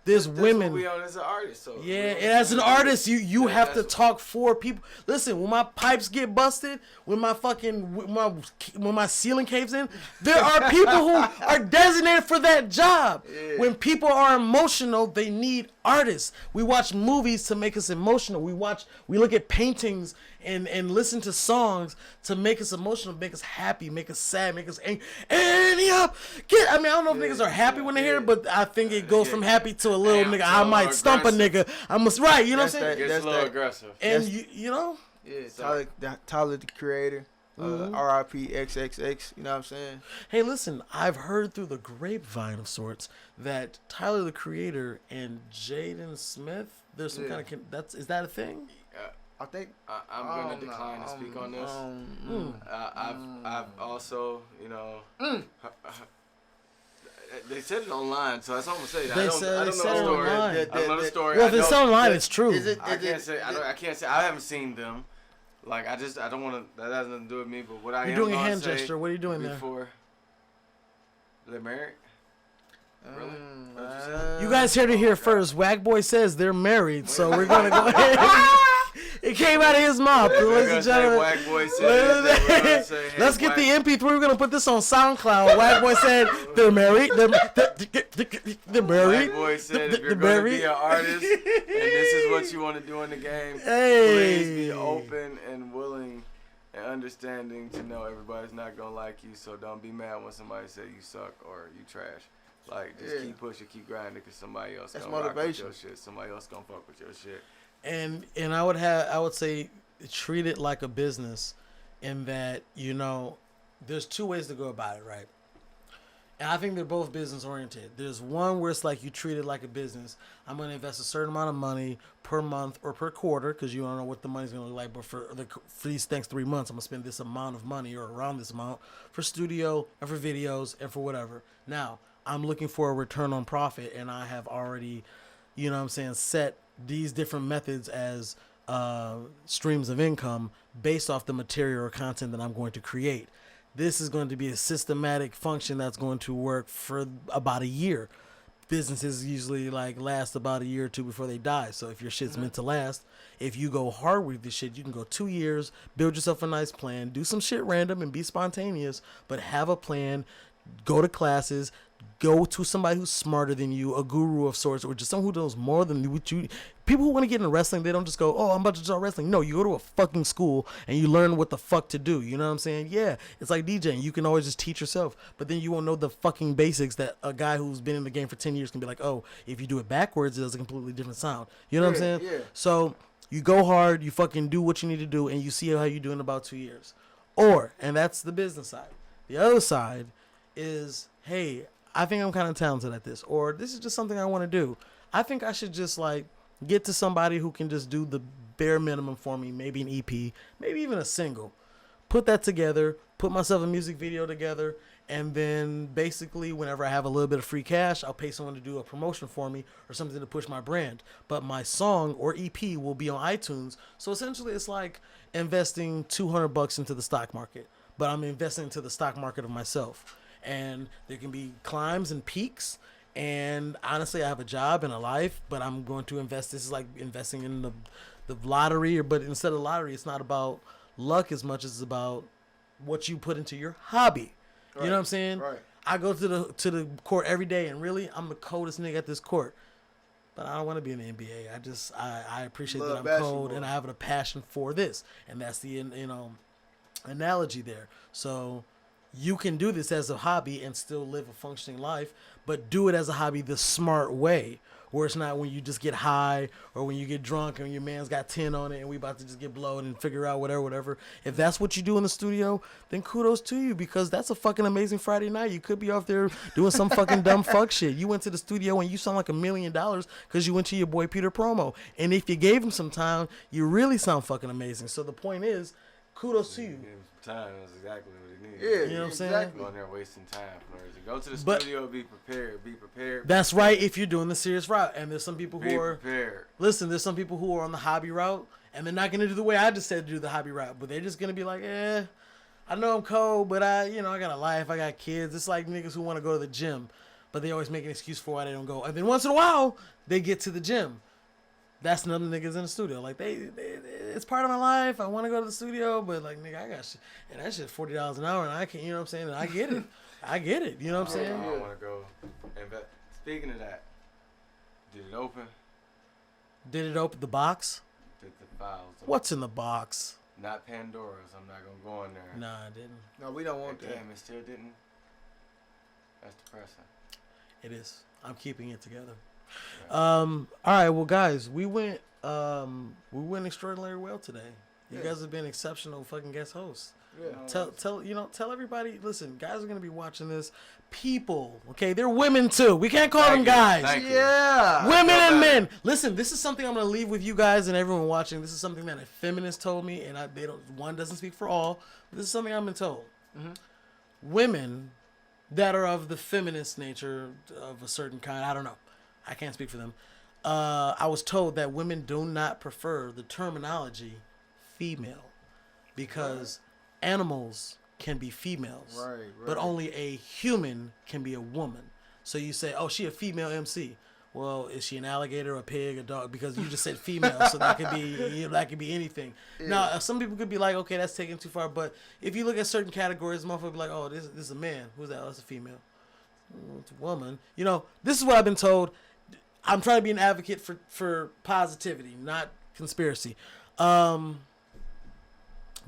there's women. What we on as an artist, so yeah, and as an artist, you have to talk for people. Listen, when my pipes get busted, when my ceiling caves in, there are people who are designated for that job. Yeah. When people are emotional, they need artists. We watch movies to make us emotional. We look at paintings and listen to songs to make us emotional, make us happy, make us sad, make us angry. And I don't know if niggas are happy when they hear it, but I think it goes from happy to a little nigga. I might stump a nigga. You know what I'm saying? It gets a little aggressive. And you know? Yeah, Tyler the Creator. R.I.P. XXX, you know what I'm saying? Hey, listen, I've heard through the grapevine of sorts that Tyler the Creator and Jaden Smith, there's some kind of is that a thing? I think I'm going to decline to speak on this. I've also, they said it online, so that's all I'm gonna say. I don't know the story. I don't know the story. Well, if it's online, it's true. I can't say. I haven't seen them. Like I don't want to. That has nothing to do with me. But what I am doing a gonna hand say gesture. What are you doing before they're married? Really? You guys heard it here first. WhakkBoii says they're married, so we're gonna go ahead. It came out of his mouth, ladies and gentlemen. Let's get the MP3. We're gonna put this on SoundCloud. WhakkBoii said they're married. They're married. WhakkBoii said if you're gonna be an artist and this is what you want to do in the game, please be open and willing and understanding to know everybody's not gonna like you. So don't be mad when somebody say you suck or you trash. Like, just keep pushing, keep grinding, because somebody else gonna rock with your shit. Somebody else gonna fuck with your shit. And I would say treat it like a business, in that there's two ways to go about it, right? And I think they're both business oriented. There's one where it's like you treat it like a business. I'm gonna invest a certain amount of money per month or per quarter, because you don't know what the money's gonna look like. But for these next 3 months, I'm gonna spend this amount of money or around this amount for studio and for videos and for whatever. Now, I'm looking for a return on profit, and I have already, set these different methods as streams of income based off the material or content that I'm going to create. This is going to be a systematic function that's going to work for about a year. Businesses usually like last about a year or two before they die. So if your shit's meant to last, if you go hard with this shit, you can go 2 years, build yourself a nice plan, do some shit random and be spontaneous, but have a plan, go to classes, go to somebody who's smarter than you, a guru of sorts, or just someone who knows more than what you. People who want to get into wrestling, they don't just go, oh, I'm about to start wrestling. No, you go to a fucking school and you learn what the fuck to do. You know what I'm saying? Yeah, it's like DJing. You can always just teach yourself, but then you won't know the fucking basics that a guy who's been in the game for 10 years can be like, oh, if you do it backwards, it does a completely different sound. You know what I'm saying? Yeah. So you go hard, you fucking do what you need to do, and you see how you do in about 2 years. Or, and that's the business side. The other side is, hey, I think I'm kind of talented at this, or this is just something I want to do. I think I should just like get to somebody who can just do the bare minimum for me, maybe an EP, maybe even a single. Put that together, put myself a music video together, and then basically whenever I have a little bit of free cash, I'll pay someone to do a promotion for me or something to push my brand. But my song or EP will be on iTunes. So essentially it's like investing $200 into the stock market, but I'm investing into the stock market of myself. And there can be climbs and peaks. And honestly, I have a job and a life, but I'm going to invest. This is like investing in the lottery, but instead of lottery, it's not about luck as much as it's about what you put into your hobby. Right. You know what I'm saying? Right. I go to the court every day, and really, I'm the coldest nigga at this court. But I don't want to be in the NBA. I appreciate that I'm cold, and I have a passion for this, and that's the analogy there. So you can do this as a hobby and still live a functioning life, but do it as a hobby the smart way, where it's not when you just get high or when you get drunk and your man's got 10 on it and we about to just get blowed and figure out whatever. If that's what you do in the studio, then kudos to you, because that's a fucking amazing Friday night. You could be off there doing some fucking dumb fuck shit. You went to the studio and you sound like $1 million because you went to your boy PeterPromo. And if you gave him some time, you really sound fucking amazing. So the point is, kudos to you. Time is exactly what he needs. Yeah, you know what I'm saying? Going there wasting time. Go to the studio, be prepared. That's right if you're doing the serious route. And there's some people who are prepared. Listen, there's some people who are on the hobby route and they're not gonna do the way I just said to do the hobby route, but they're just gonna be like, I know I'm cold, but I got a life, I got kids. It's like niggas who want to go to the gym, but they always make an excuse for why they don't go. And then once in a while, they get to the gym. That's another niggas in the studio. Like they it's part of my life. I want to go to the studio, but like nigga, I got shit, and that shit $40 an hour, and I can't. You know what I'm saying? And I get it. I get it. You know what I'm saying? I want to go. And speaking of that, did it open? Did it open the box? Did the files open? What's in the box? Not Pandora's. I'm not gonna go in there. Nah, I didn't. No, we don't want that. Damn, it still didn't. That's depressing. It is. I'm keeping it together. All right, well guys, we went extraordinarily well today. You guys have been exceptional fucking guest hosts. Yeah. Tell everybody, listen, guys are gonna be watching this. People, okay, they're women too. We can't call them guys. Yeah. Women and men. Listen, this is something I'm gonna leave with you guys and everyone watching. This is something that a feminist told me, and one doesn't speak for all, but this is something I've been told. Mm-hmm. Women that are of the feminist nature of a certain kind, I don't know. I can't speak for them. I was told that women do not prefer the terminology female because animals can be females, right. But only a human can be a woman. So you say, oh, she a female MC. Well, is she an alligator, a pig, a dog? Because you just said female, so that could be anything. Yeah. Now, some people could be like, okay, that's taken too far. But if you look at certain categories, motherfucker be like, oh, this is a man. Who's that? Oh, that's a female. It's a woman. This is what I've been told. I'm trying to be an advocate for positivity, not conspiracy. But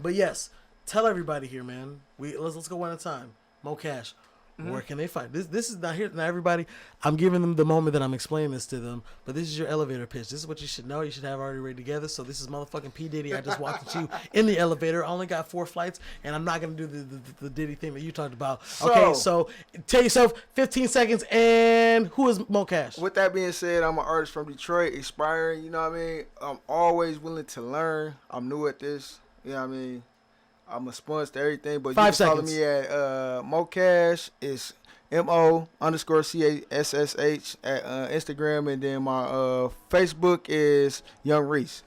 yes, tell everybody here, man. Let's go one at a time. Mo Cassh, where can they find this? Is not here. Not everybody. I'm giving them the moment that I'm explaining this to them. But this is your elevator pitch. This is what you should know. You should have already ready together. So this is motherfucking P Diddy. I just walked into you in the elevator. I only got 4 flights, and I'm not gonna do the Diddy thing that you talked about. Okay, so tell yourself 15 seconds. And who is Mo Cassh? With that being said, I'm an artist from Detroit, aspiring. You know what I mean? I'm always willing to learn. I'm new at this. You know what I mean? I'm a sponge to everything, but 5 you can follow seconds. me at Mo Cassh. It's MO_CASSH at Instagram, and then my Facebook is Young Reese.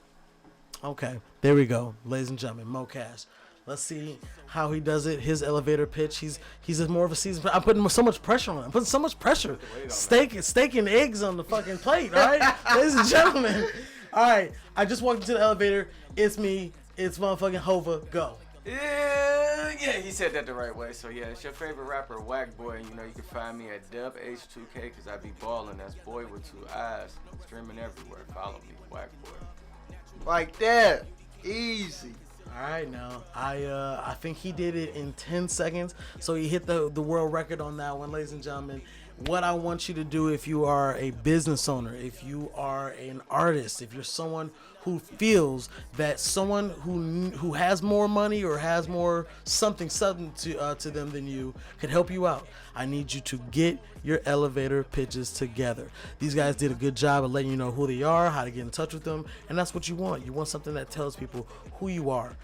Okay, there we go, ladies and gentlemen, Mo Cassh. Let's see how he does it. His elevator pitch. He's more of a seasoned. I'm putting so much pressure on him. I'm putting so much pressure. Steak and eggs on the fucking plate. All right, ladies and gentlemen. All right, I just walked into the elevator. It's me. It's motherfucking Hova. Go. Yeah, he said that the right way. So yeah, it's your favorite rapper, WhakkBoii. You know, you can find me at DubH2K because I be balling. That's boy with 2 eyes. Streaming everywhere. Follow me, WhakkBoii. Like that. Easy. All right, now I think he did it in 10 seconds, so he hit the world record on that one, ladies and gentlemen. What I want you to do, if you are a business owner, if you are an artist, if you're someone who feels that someone who has more money or has more something to them than you could help you out, I need you to get your elevator pitches together. These guys did a good job of letting you know who they are, how to get in touch with them, and that's what you want. You want something that tells people who you are,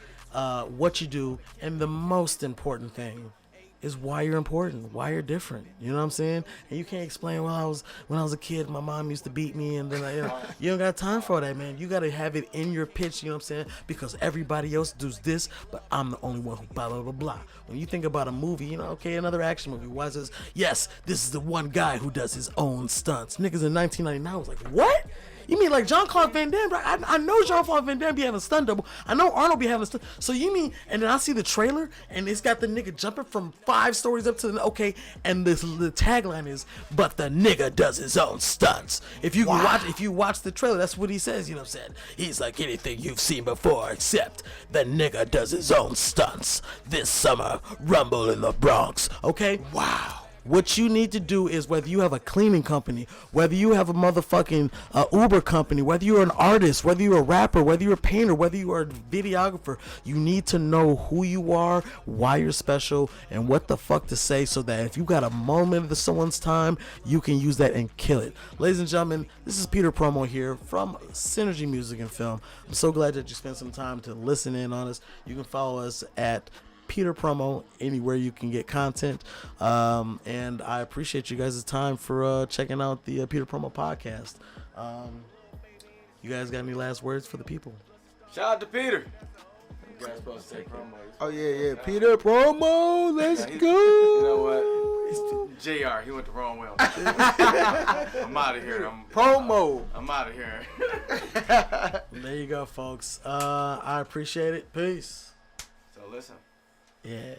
what you do, and the most important thing is why you're important, why you're different. You know what I'm saying? And you can't explain, well, when I was a kid, my mom used to beat me, and then you don't got time for that, man. You got to have it in your pitch, you know what I'm saying? Because everybody else does this, but I'm the only one who blah, blah, blah, blah. When you think about a movie, you know, okay, another action movie. Why is this? Yes, this is the one guy who does his own stunts. Niggas in 1999 was like, what? You mean like Jean-Claude Van Damme, bro? I know Jean-Claude Van Damme be having a stunt double. I know Arnold be having a stunt. So you mean, and then I see the trailer, and it's got the nigga jumping from 5 stories up to the, okay, and the tagline is, but the nigga does his own stunts. If you watch the trailer, that's what he says, you know what I'm saying? He's like anything you've seen before, except the nigga does his own stunts. This summer, Rumble in the Bronx, okay? Wow. What you need to do is, whether you have a cleaning company, whether you have a motherfucking Uber company, whether you're an artist, whether you're a rapper, whether you're a painter, whether you are a videographer, you need to know who you are, why you're special, and what the fuck to say, so that if you got a moment of someone's time, you can use that and kill it. Ladies and gentlemen, this is PeterPromo here from Synergy Music and Film. I'm so glad that you spent some time to listen in on us. You can follow us at PeterPromo anywhere you can get content, and I appreciate you guys' time for checking out the PeterPromo podcast. You guys got any last words for the people? Shout out to Peter. You guys supposed to take promo. Oh yeah, PeterPromo, let's go. You know what? It's JR. He went the wrong way. I'm out of here. I'm out of here. There you go, folks. I appreciate it. Peace. So listen. Yeah.